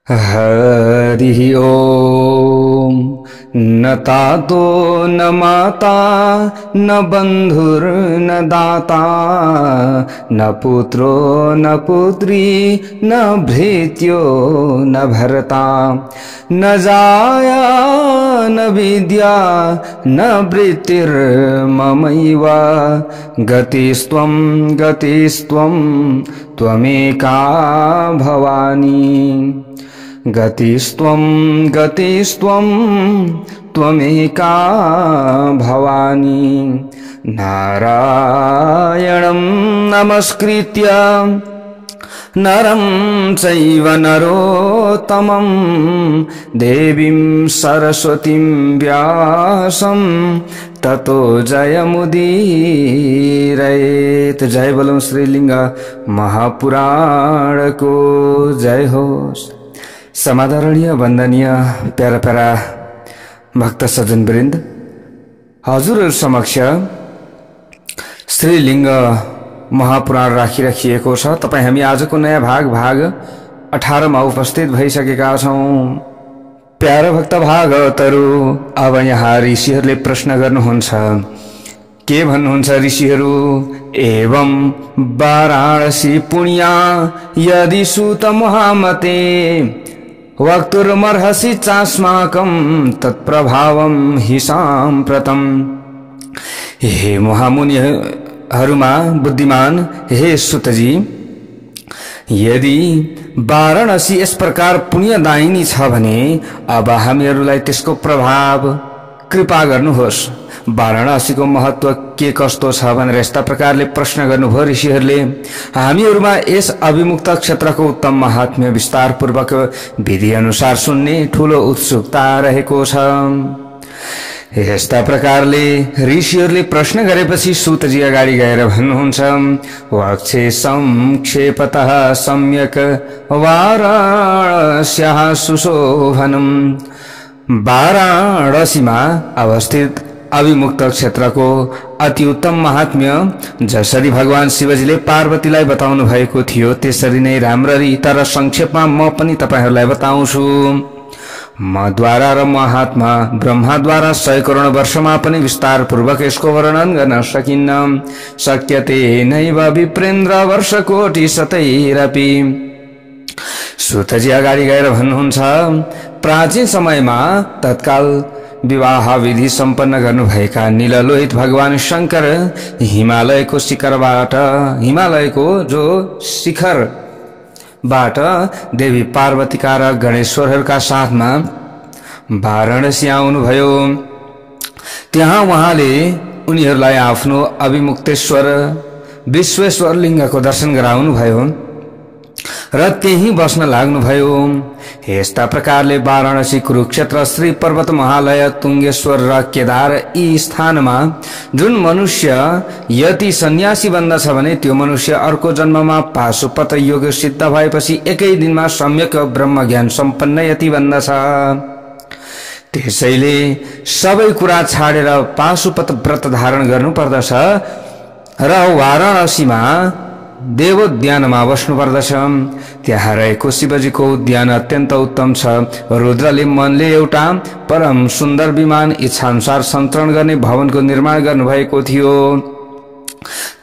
हरि ओम। न तातो न माता न बंधुर्न दाता न पुत्रो न पुत्री न भृत्यो न भर्ता न जाया न विद्या न वृत्तिर्ममैव गतिस्त्वं गतिस्त्वं त्वमेका भवानी गतिस्त्वं गतिस्त्वं त्वमेका भवानी नारायणं नमस्कृत्य नरं चैव नरोत्तमं देवीं सरस्वतीं व्यासं ततो जयमुदीरयेत्। जय बोलो श्रीलिंग महापुराण को जय हो। समादरणीय वंदनीय प्यारा प्यारा भक्त सज्जन वृन्द, हजुरहरु समक्ष श्रीलिंग महापुराण राखिएको छ। तपाई हामी आजको नयाँ भाग 18 मा उपस्थित भइसकेका छौं। प्यारा भक्त भागवतहरु, अब यहाँ ऋषिहरुले प्रश्न गर्नुहुन्छ। के भन्नुहुन्छ ऋषिहरु? एवं वाराणसी पुण्या यदि सुत महामते वक्तुर्मर्हसि चास्माकं तत्प्रभावं हि साम्प्रतम्। हे महामुनिहरुमा बुद्धिमान हे सुतजी, यदि वाराणसी यस प्रकार पुण्यदायिनी छ भने अब हामीहरुलाई त्यसको प्रभाव कृपा गर्नुहोस्। वाराणसीको महत्व के कस्तो छ भनेर यस्ता प्रकारले प्रश्न गर्नुभयो ऋषिहरुले। हामीहरुमा यस अभिमुक्त क्षेत्रको उत्तम महात्म्य विस्तार पूर्वक विधि अनुसार सुन्ने ठूलो उत्सुकता रहेको छ। यस्ता प्रकारले ऋषिहरुले प्रश्न गरेपछि सूतजी अगाडि गएर भन्नुहुन्छ। वक्षे संक्षेपतः सम्यक वाराणस्याः सुशोभनम्। वाराणसीमा अवस्थित अभिमुक्त क्षेत्रको अति उत्तम महात्म्य जसरी भगवान शिवजीले पार्वतीलाई बताउनु भएको थियो त्यसरी नै राम्ररी तर संक्षेपमा म पनि तपाईहरुलाई बताउँछु। मद्वारा र महात्मा ब्रह्माद्वारा 100 करोड वर्षमा पनि विस्तार पूर्वक यसको वर्णन गर्न सकिन्न। शक्यते नैव विप्रेन्द्र वर्षकोटि शतैरपि। सूतजी अगाडि गएर भन्नुहुन्छ। प्राचीन समयमा तत्काल विवाह विधि सम्पन्न गर्नुभएका नीललोहित भगवान शंकर हिमालयको शिखरबाट देवी पार्वतीका र गणेश्वरहरूका साथमा वाराणसी आउनुभयो। त्यहाँ उहाँले उनीहरूलाई आफ्नो अभिमुक्तेश्वर विश्वेश्वर लिङ्गको दर्शन गराउनु भयो र त्यही बस्न लाग्नुभयो। यस्ता प्रकारले वाराणसी, कुरुक्षेत्र, श्री पर्वत, महालय, तुंगेश्वर र केदार यी स्थानमा जुन मनुष्य यति सन्यासी बन्दछ भने त्यो मनुष्य अर्को जन्ममा पाशुपत योग सिद्ध भएपछि एकै दिनमा सम्यक ब्रह्म ज्ञान सम्पन्न यति बन्दछ। त्यसैले सबै कुरा छाडेर पाशुपत व्रत धारण गर्नुपर्दछ र वाराणसीमा देवोद्यानमा बस्नु पर्दछ। त्यहाँ रहेको शिवजीको उद्यान अत्यन्त उत्तम छ। रुद्रले मनले एउटा परम सुन्दर विमान इच्छाअनुसार सञ्चालन गर्ने भवनको निर्माण गर्नुभएको थियो।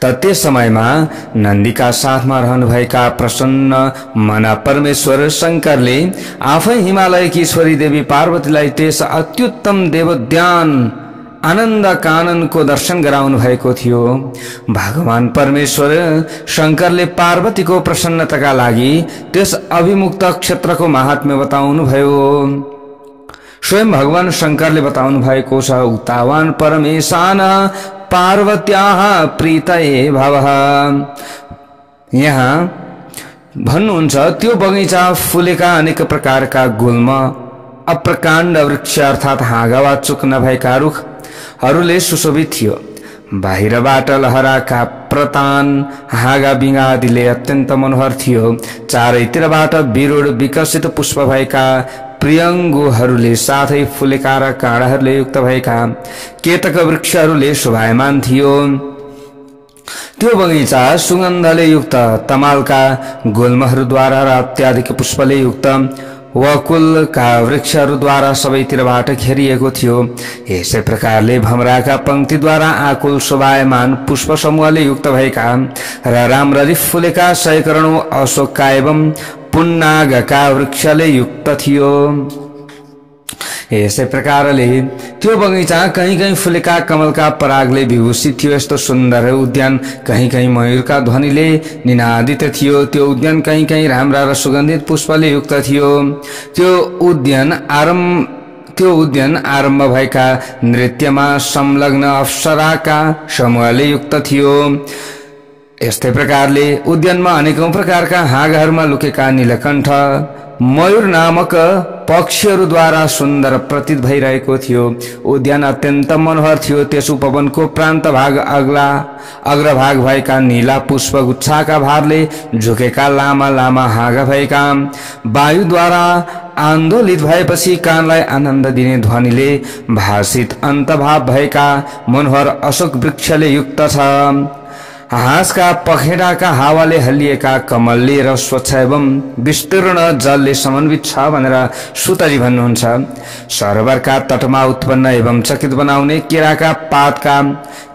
त्यस समयमा नन्दीका साथमा रहनुभएका प्रसन्न मना परमेश्वर शंकरले आफै हिमालयकी छोरी देवी पार्वतीलाई त्यस अत्युत्तम देवोद्यान आनन्द काननको दर्शन गराउनु भएको थियो। भगवान परमेश्वर शंकरले पार्वतीको प्रसन्नताका लागि त्यस अभिमुक्त क्षेत्रको महात्म्य बताउनु भयो। स्वयं भगवान शंकरले बताउनु भएको छ। उतावान परमेशान पार्वत्याः प्रीतये भवः। यहाँ भन्नुहुन्छ त्यो बगैँचा फुलेका अनेक प्रकारका गुल्म, अप्रकाण्ड वृक्ष अर्थात हाँगा वा चुक नभएका रुखहरूले सुशोभित थियो। बाहिरबाट लहराका प्रतान, हाँगा बिङ्गा आदिले अत्यन्त मनोहर थियो। चारैतिरबाट विरूढ विकसित पुष्प भएका प्रियङ्गुहरूले साथै फुलेका र काँडाहरूले युक्त भएका केतक वृक्षहरूले शोभायमान थियो। त्यो बगैँचा सुगन्धले युक्त तमालका गुल्महरूद्वारा र अत्याधिक पुष्पले युक्त वकुलका वृक्षहरूद्वारा सबैतिरबाट घेरिएको थियो। यसै प्रकारले भमराका पंक्तिद्वारा आकुल शोभायमान पुष्प समूहले युक्त भएका र राम्ररी फुलेका सैकरणौं अशोकका एवं पुन्नागका वृक्षले युक्त थियो। यसै प्रकारले त्यो बगैँचा कहीं कहीं फुलेका कमलका परागले विभूषित थियो। यस्तो सुन्दर उद्यान कहीं कहीं मयूरका ध्वनिले निनादित थियो। त्यो उद्यान कहीं कहीं राम्रा र सुगन्धित पुष्पले युक्त थियो। त्यो उद्यान आरम्भ भएका नृत्यमा संलग्न अप्सराका समूहले युक्त थियो। यस्तै प्रकारले उद्यानमा अनेकौं प्रकारका हाँगाहरूमा लुकेका नीलकण्ठ मयूर नामक पक्षीहरूद्वारा सुन्दर प्रतीत भइरहेको थियो। उद्यान अत्यन्त मनोहर थियो। त्यस उपवनको प्रान्त भाग अग्रभाग भएका नीला पुष्प गुच्छाका भारले झुकेका लामा लामा हाँगा भएका वायुद्वारा आन्दोलित भएपछि कानलाई आनन्द दिने ध्वनिले भाषित अन्तभाव भएका मनोहर अशोक वृक्षले युक्त छ। हाँसका पखेटाका हावाले हल्लिएका कमलले र स्वच्छ एवं विस्तीर्ण जलले समन्वित छ भनेर सुतरी भन्नुहुन्छ। सरोवरका तटमा उत्पन्न एवं चकित बनाउने केराका पातका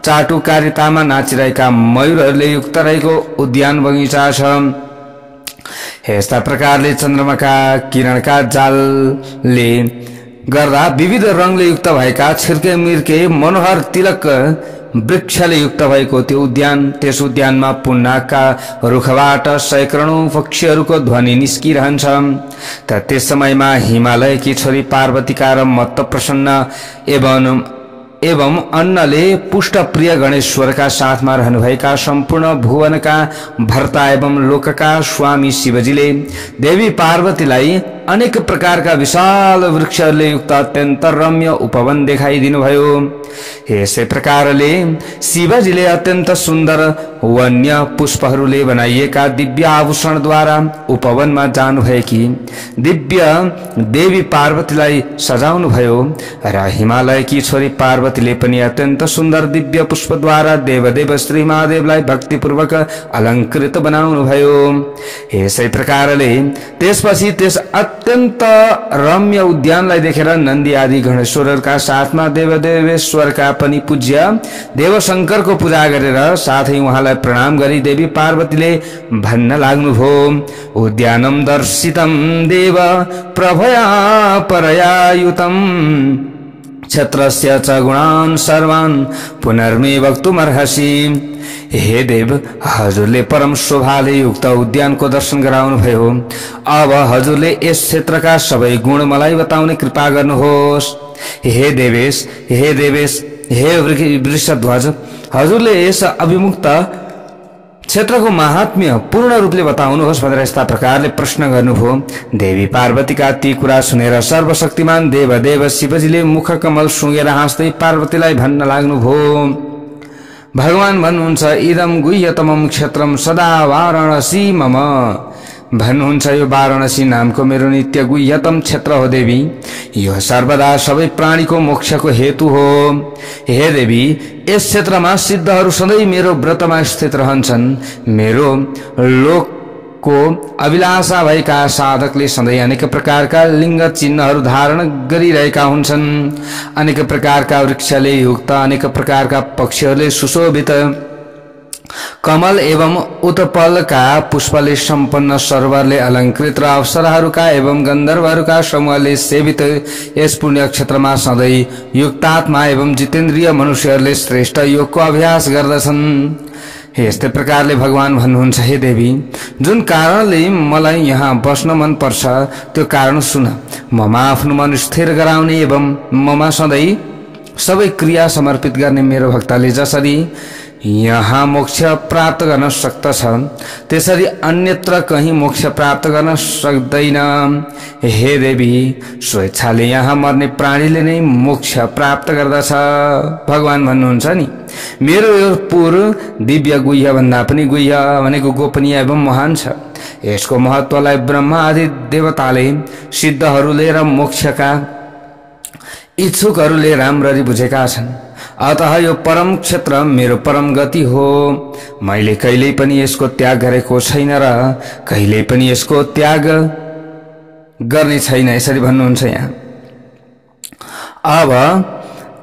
चाटुकारितामा नाचिरहेका मयूरहरूले युक्त रहेको उद्यान बगैँचा छ। यस्ता प्रकारले चन्द्रमाका किरणका जालले गर्दा विविध रङले युक्त भएका छिर्के मिर्के मनोहर तिलक वृक्षले युक्त भएको त्यो उद्यान, त्यस उद्यानमा पुन्नागका रुखबाट सैकरणौं पक्षीहरूको ध्वनि निस्किरहन्छ। त त्यस समयमा हिमालयकी छोरी पार्वतीका र मत्त प्रसन्न एवं अन्नले पुष्ट प्रिय गणेश्वरका साथमा रहनुभएका सम्पूर्ण भुवनका भर्ता एवं लोकका स्वामी शिवजीले देवी पार्वतीलाई अनेक प्रकारका विशाल वृक्षहरूले युक्त अत्यन्त रम्य उपवन देखाइदिनुभयो। यसै प्रकारले शिवजीले अत्यन्त सुन्दर वन्य पुष्पहरूले बनाइएका दिव्य आभूषणद्वारा उपवनमा जानुभएकी दिव्य देवी पार्वतीलाई सजाउनुभयो र हिमालयकी छोरी पार्वतीले पनि अत्यन्त सुन्दर दिव्य पुष्पद्वारा देवदेव श्री महादेवलाई भक्तिपूर्वक अलङ्कृत बनाउनुभयो। यसै प्रकारले त्यसपछि त्यस अत्यन्त रम्य उद्यानलाई देखेर नन्दी आदि गणेश्वरहरूका साथमा देवदेवेश्वरका पनि पूज्य देवशंकरको पूजा गरेर साथै उहाँलाई प्रणाम गरी देवी पार्वतीले भन्न लाग्नुभयो, उद्यानम दर्शितम देव प्रभया परयायुतम क्षत्रस्य च गुणान् सर्वान् पुनर्मे वक्तुमर्हसि। हे देव, हजुरले परम शोभाले युक्त उद्यानको दर्शन गराउनुभयो। अब हजुरले यस क्षेत्रका सबै गुण मलाई बताउने कृपा गर्नुहोस्। हे देवेश, हे वृषध्वज, हजुरले यस अभिमुक्त क्षेत्रको महात्म्य पूर्ण रूपले बताउनुहोस् भनेर यस्ता प्रकारले प्रश्न गर्नुभयो। देवी पार्वतीका ती कुरा सुनेर सर्वशक्तिमान देवदेव शिवजीले मुख कमल सुँगेर हाँस्दै पार्वतीलाई भन्न लाग्नुभयो। भगवान भन्नुहुन्छ, इदम गुह्यतमं क्षेत्रम सदा वाराणसी मम। भन्नुहुन्छ, यो वाराणसी नामको मेरो नित्य गुह्यतम क्षेत्र हो देवी। यो सर्वदा सबै प्राणीको मोक्षको हेतु हो। हे देवी, यस क्षेत्रमा सिद्धहरू सधैँ मेरो व्रतमा स्थित रहन्छन्। मेरो लोकको अभिलाषा भएका साधकले सधैँ अनेक प्रकारका लिङ्ग चिन्हहरू धारण गरिरहेका हुन्छन्। अनेक प्रकारका वृक्षले युक्त अनेक प्रकारका पक्षीहरूले सुशोभित कमल एवं उत्पलका पुष्पले सम्पन्न सरोवरले अलङ्कृत र अप्सराहरूका एवं गन्धर्वहरूका समूहले सेवित यस पुण्य क्षेत्रमा सधैँ युक्तात्मा एवं जितेन्द्रिय मनुष्यहरूले श्रेष्ठ योगको अभ्यास गर्दछन्। यस्तै प्रकारले भगवान भन्नुहुन्छ, हे देवी, जुन कारणले मलाई यहाँ बस्न मन पर्छ त्यो कारण सुन। ममा आफ्नो मन स्थिर गराउने एवं ममा सधैँ सबै क्रिया समर्पित गर्ने मेरो भक्तले जसरी यहाँ मोक्ष प्राप्त गर्न सक्दछ त्यसरी अन्यत्र कहीं मोक्ष प्राप्त गर्न सक्दैन। हे देवी, स्वेच्छाले यहाँ मर्ने प्राणीले नै मोक्ष प्राप्त गर्दछ। भगवान भन्नुहुन्छ नि, मेरो यो पुर दिव्य गुह्य भन्दा पनि गुह्य भनेको गोपनीय एवं महान छ। यसको महत्वलाई ब्रह्मा आदि देवताले, सिद्धहरूले र मोक्षका इच्छुकहरूले राम्ररी बुझेका छन्। अतः यो परम क्षेत्र मेरो परम गति हो। मैले कहिल्यै पनि यसको त्याग गरेको छैन र कहिल्यै पनि यसको त्याग गर्ने छैन यसरी भन्नुहुन्छ यहाँ। अब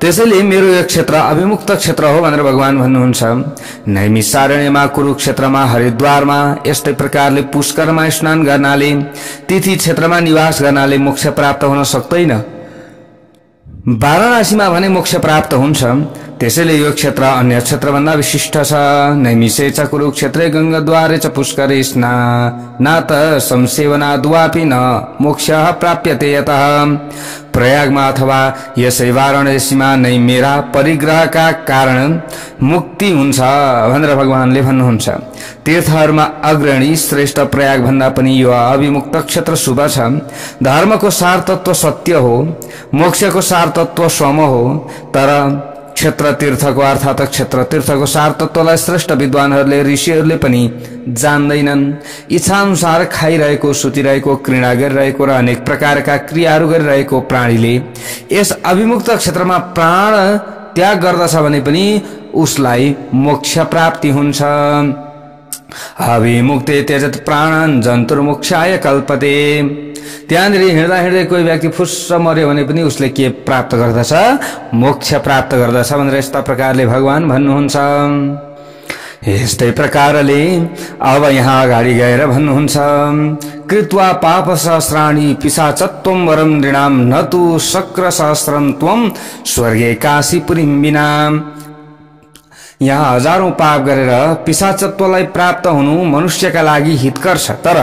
त्यसैले मेरो यो क्षेत्र अभिमुक्त क्षेत्र हो भनेर भगवान भन्नुहुन्छ। नैमिषारण्यमा, कुरुक्षेत्रमा, हरिद्वारमा, यस्तै प्रकारले पुष्करमा स्नान गर्नाले, तिथि क्षेत्रमा निवास गर्नाले मोक्ष प्राप्त हुन सक्दैन। वाराणसीमा भने मोक्ष प्राप्त हुन्छ। त्यसैले यो क्षेत्र अन्य क्षेत्रभन्दा विशिष्ट छ। नैमिषे च कुरुक्षेत्रे गङ्गाद्वारे च पुष्करे स्नानात् संसेवनाद्वापि न मोक्षः प्राप्यते। यतः प्रयागमा अथवा यसै वाराणसीमा नै मेरा परिग्रहका कारण मुक्ति हुन्छ भनेर भगवानले भन्नुहुन्छ। तीर्थहरूमा अग्रणी श्रेष्ठ प्रयाग भन्दा पनि यो अभिमुक्त क्षेत्र शुभ छ। धर्मको सार तत्व सत्य हो, मोक्षको सार तत्व सम हो। तर क्षेत्र तीर्थको अर्थात क्षेत्र तीर्थको सार तत्वलाई श्रेष्ठ विद्वानहरूले, ऋषिहरूले पनि जान्दैनन्। इच्छा अनुसार खाइरहेको, सुतिरहेको, क्रीडा गरिरहेको र अनेक प्रकारका क्रियाहरू गरिरहेको प्राणीले यस अभिमुक्त क्षेत्रमा प्राण त्याग गर्दछ भने पनि उसलाई मोक्ष प्राप्ति हुन्छ। अभिमुक्ते त्यजत प्राणन जन्तुर्मोक्षाय कल्पते। त्यहाँनिर हिँड्दा हिँड्दै कोही व्यक्ति फुस्स मर्यो भने पनि उसले के प्राप्त गर्दछ? मोक्ष प्राप्त गर्दछ भनेर यस्ता प्रकारले भगवान भन्नुहुन्छ। यस्तै प्रकारले अब यहाँ अगाडि गएर भन्नुहुन्छ, कृत्वा पाप सहस्राणि पिशाचत्वं वरं नृणां न तु शक्र सहस्रं त्वं स्वर्गे काशीपुरीं विना। यहाँ हजारौं पाप गरेर पिशाचत्वलाई प्राप्त हुनु मनुष्यका लागि हितकर छ, तर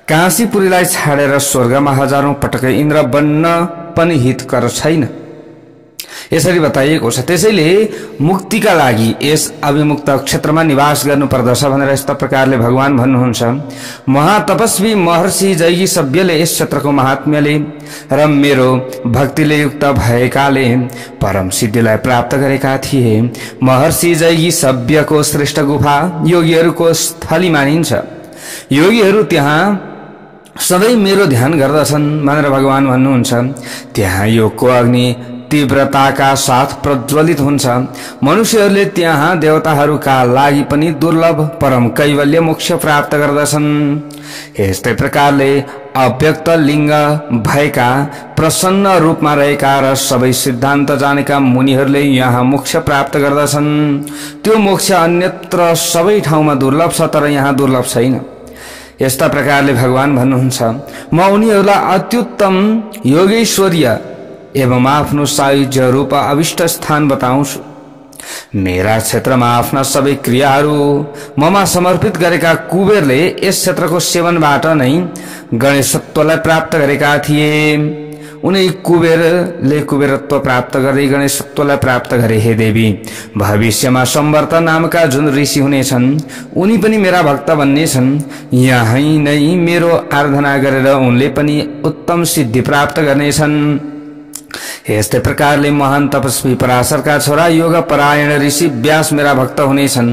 काशीपुरीलाई छाडेर स्वर्गमा हजारौं पटकै इन्द्र बन्न पनि हितकर छैन यसरी बताइएको छ। त्यसैले मुक्तिका लागि यस अभिमुक्त क्षेत्रमा निवास गर्नुपर्दछ भनेर यस्ता प्रकारले भगवान भन्नुहुन्छ। महातपस्वी महर्षि जैगी सभ्यले यस क्षेत्रको महात्म्यले र मेरो भक्तिले युक्त भएकाले परम सिद्धिलाई प्राप्त गरेका थिए। महर्षि जैगी सभ्यको श्रेष्ठ गुफा योगीहरूको स्थली मानिन्छ। योगीहरू त्यहाँ सधैँ मेरो ध्यान गर्दछन् भनेर भगवान भन्नुहुन्छ। त्यहाँ योगको अग्नि तीव्रताका साथ प्रज्वलित हुन्छ। मनुष्यहरूले त्यहाँ देवताहरूका लागि पनि दुर्लभ परम कैवल्य मोक्ष प्राप्त गर्दछन्। यस्तै प्रकारले अव्यक्त लिङ्ग भएका, प्रसन्न रूपमा रहेका र सबै सिद्धान्त जानेका मुनिहरूले यहाँ मोक्ष प्राप्त गर्दछन्। त्यो मोक्ष अन्यत्र सबै ठाउँमा दुर्लभ छ, तर यहाँ दुर्लभ छैन। यस्ता प्रकारले भगवान भन्नुहुन्छ, म उनीहरूलाई अत्युत्तम योगेश्वर्य एवं आफ्नो सायुज्य रूप अभिष्ट स्थान बताउँछु। मेरा क्षेत्रमा आफ्ना सबै क्रियाहरू ममा समर्पित गरेका कुबेरले यस क्षेत्रको सेवनबाट नै गणेशत्वलाई प्राप्त गरेका थिए। उनी कुबेरले कुबेरत्व प्राप्त गरे गणेशत्वलाई प्राप्त गरे। हे देवी, भविष्यमा सम्वर्त नामका जुन ऋषि हुनेछन् उनी पनि मेरा भक्त बन्नेछन्। यही नै मेरो आराधना गरेर उनले पनि उत्तम सिद्धि प्राप्त गर्नेछन्। यस्तै प्रकारले महान तपस्वी पराशरका छोरा योग परायण ऋषि व्यास मेरा भक्त हुनेछन्।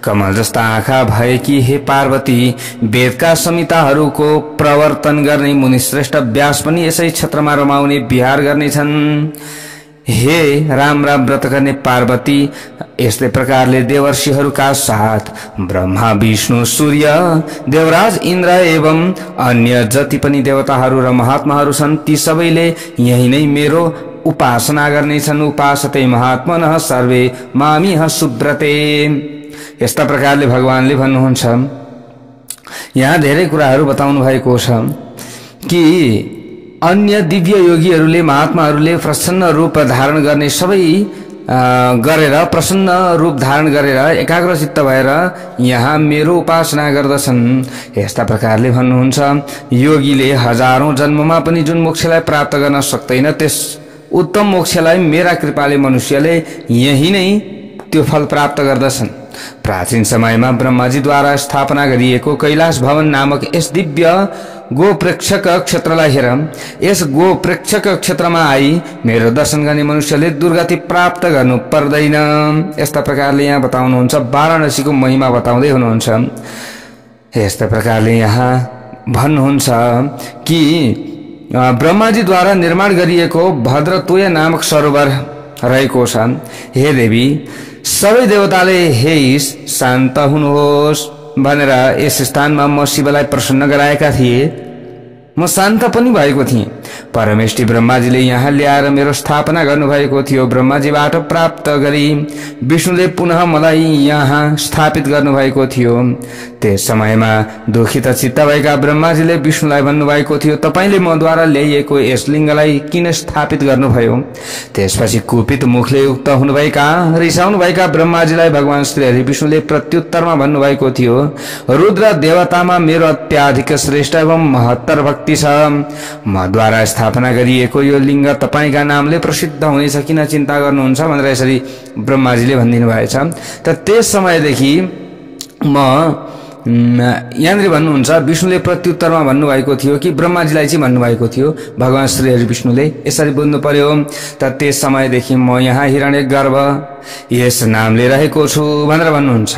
कमल जस्ता आँखा भएकी हे पार्वती, वेदका संहिताहरूको प्रवर्तन गर्ने मुनि श्रेष्ठ व्यास पनि यसै क्षेत्रमा रमाउने विहार गर्नेछन्। हे राम राम व्रत गर्ने पार्वती, यस्तै प्रकारले देवर्षिहरूका साथ ब्रह्मा विष्णु सूर्य देवराज इन्द्र एवं अन्य जति पनि देवताहरू र महात्माहरू छन् ती सबैले यही नै मेरो उपासना गर्नेछन्। उपासते महात्मनः सर्वे मामिह सुब्रते। यस्ता प्रकारले भगवानले भन्नुहुन्छ। यहाँ धेरै कुराहरू बताउनु भएको छ कि अन्य दिव्य योगीहरूले, महात्माहरूले प्रसन्न रूप धारण गर्ने सबै गरेर, प्रसन्न रूप धारण गरेर एकाग्रचित्त भएर यहाँ मेरो उपासना गर्दछन्। यस्ता प्रकारले भन्नुहुन्छ, योगीले हजारौं जन्ममा पनि जुन मोक्षलाई प्राप्त गर्न सक्दैन त्यस उत्तम मोक्षलाई मेरा कृपाले मनुष्यले यही नै त्यो फल प्राप्त गर्दछन्। प्राचीन समयमा ब्रह्माजीद्वारा स्थापना गरिएको कैलाश भवन नामक यस दिव्य गो प्रेक्षक क्षेत्रलाई हेर। यस गो प्रेक्षक क्षेत्रमा आई मेरो दर्शन गर्ने मनुष्यले दुर्गति प्राप्त गर्नु पर्दैन। यस्ता प्रकारले यहाँ बताउनुहुन्छ, वाराणसीको महिमा बताउँदै हुनुहुन्छ। यस्ता प्रकारले यहाँ भन्नुहुन्छ कि ब्रह्माजीद्वारा निर्माण गरिएको भद्रतोय नामक सरोवर रहेको छ। हे देवी, सबै देवताले हे शान्त हुनुहोस् भनेर यस स्थानमा म शिवलाई प्रसन्न गराएका थिए। म शान्त पनि भएको थिएँ। परमेष्ठी ब्रह्माजीले यहाँ ल्याएर मेरो स्थापना गर्नुभएको थियो। ब्रह्माजीबाट प्राप्त गरी विष्णुले पुनः मलाई यहाँ स्थापित गर्नुभएको थियो। त्यस समयमा दुखित चित्त भएका ब्रह्माजीले विष्णुलाई भन्नुभएको थियो, तपाईले मद्वारा ल्याइएको यस लिङ्गलाई किन स्थापित गर्नुभयो? त्यसपछि कुपित मुखले उक्त हुनुभएका रिसाउनुभएका ब्रह्माजीलाई भगवान श्री हरि विष्णुले प्रत्युत्तरमा भन्नुभएको थियो, रुद्र देवतामा मेरो अत्याधिक श्रेष्ठ एवं महत्तर भक्ति छ। मद्वारा स्थापना गरिएको यो लिङ्ग तपाईका नामले प्रसिद्ध हुनेछ, किन चिन्ता गर्नुहुन्छ भनेर यसरी ब्रह्माजीले भनिदिनु भएछ। त त्यस समयदेखि यहाँनिर भन्नुहुन्छ विष्णुले प्रत्युत्तरमा भन्नुभएको थियो कि ब्रह्माजीलाई चाहिँ भन्नुभएको थियो भगवान श्री हरि विष्णुले यसरी बोल्नु पर्यो। त त्यस समयदेखि म यहाँ हिरण्यगर्भ यस नामले रहेको छु भनेर भन्नुहुन्छ।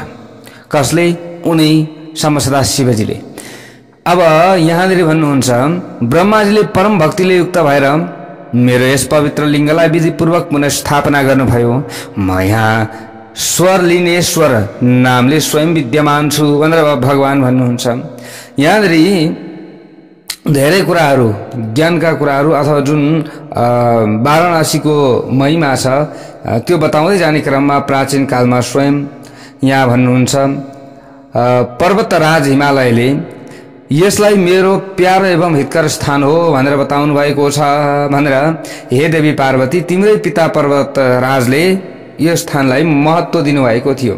कसले? उनी समसदा शिवजीले। अब यहाँनिर भन्नुहुन्छ ब्रह्माजीले परम भक्तिले युक्त भएर मेरो यस पवित्र लिङ्गलाई विधिपूर्वक पुनः स्थापना गर्नुभयो। म यहाँ स्वर लिनेश्वर नामले स्वयं विद्यमान छु भनेर भगवान भन्नुहुन्छ। यहाँनिर धेरै कुराहरू ज्ञानका कुराहरू अथवा जुन वाराणसीको महिमा छ त्यो बताउँदै जाने क्रममा प्राचीन कालमा स्वयं यहाँ भन्नुहुन्छ पर्वतराज हिमालयले यसलाई मेरो प्यारो एवं हितकर स्थान हो भनेर बताउनु भएको छ भनेर, हे देवी पार्वती तिम्रै पिता पर्वतराजले यो स्थानलाई महत्त्व दिनुभएको थियो।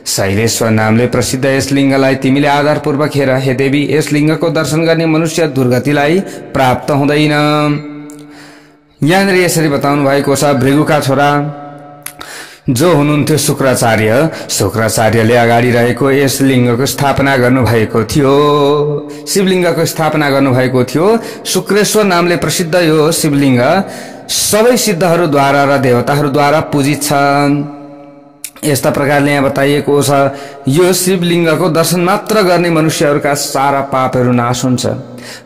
शैलेश्वर नामले प्रसिद्ध यस लिङ्गलाई तिमीले आधारपूर्वक हेर। हे देवी, यस लिङ्गको दर्शन गर्ने मनुष्य दुर्गतिलाई प्राप्त हुँदैन। यहाँनिर यसरी बताउनु भएको छ, भृगुका छोरा जो हुनुहुन्थ्यो शुक्राचार्यले अगाडि रहेको यस लिङ्गको स्थापना गर्नुभएको थियो। शिवलिङ्गको स्थापना गर्नुभएको थियो। शुक्रेश्वर नामले प्रसिद्ध यो शिवलिङ्ग सबै सिद्धहरूद्वारा र देवताहरूद्वारा पूजित छ। यस्ता प्रकारले यहाँ बताइएको छ यो शिवलिङ्गको दर्शन मात्र गर्ने मनुष्यहरूका सारा पापहरू नाश हुन्छ।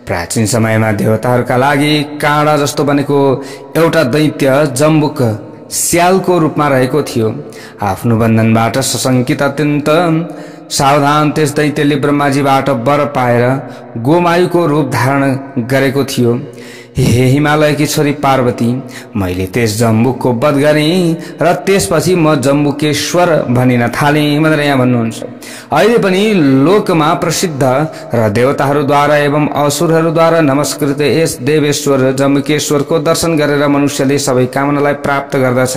प्राचीन समयमा देवताहरूका लागि काँडा जस्तो बनेको एउटा दैत्य जम्बुक स्यालको रूपमा रहेको थियो। आफ्नो बन्धनबाट सशङ्कित अत्यन्त सावधान त्यस दैत्यले ब्रह्माजीबाट वर पाएर गोमायुको रूप धारण गरेको थियो। हे हिमालयकी छोरी पार्वती, मैले त्यस जम्बुकको वध गरेँ र त्यसपछि म जम्बुकेश्वर भनिन थालेँ भनेर यहाँ भन्नुहुन्छ। अहिले पनि लोकमा प्रसिद्ध र देवताहरूद्वारा एवं असुरहरूद्वारा नमस्कृत यस देवेश्वर जम्बुकेश्वरको दर्शन गरेर मनुष्यले सबै कामनालाई प्राप्त गर्दछ।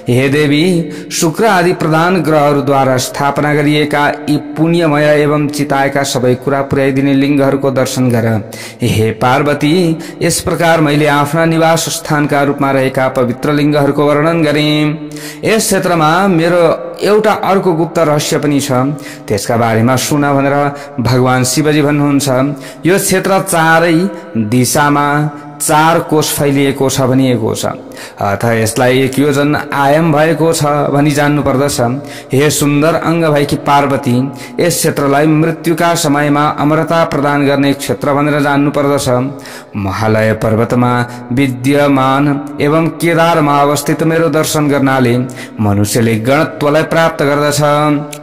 हे देवी, शुक्र आदि प्रधान ग्रहहरूद्वारा स्थापना गरिएका यी पुण्यमय एवं चिताएका सबै कुरा पुर्याइदिने लिङ्गहरूको दर्शन गर। हे पार्वती, यस प्रकार मैले आफ्ना निवास स्थानका रूपमा रहेका पवित्र लिङ्गहरूको वर्णन गरेँ। यस क्षेत्रमा मेरो एउटा अर्को गुप्त रहस्य पनि छ, त्यसका बारेमा सुन भनेर भगवान शिवजी भन्नुहुन्छ। यो क्षेत्र चारै दिशामा 4 कोष फैलिएको छ भनिएको छ, अथवा यसलाई एक योजन आयाम भएको छ भनी जान्नु पर्दछ। हे सुन्दर अङ्ग भएकी पार्वती, यस क्षेत्रलाई मृत्युका समयमा अमरता प्रदान गर्ने क्षेत्र भनेर जान्नु पर्दछ। महालय पर्वतमा विद्यमान एवं केदारमा अवस्थित मेरो दर्शन गर्नाले मनुष्यले गणत्वलाई प्राप्त गर्दछ,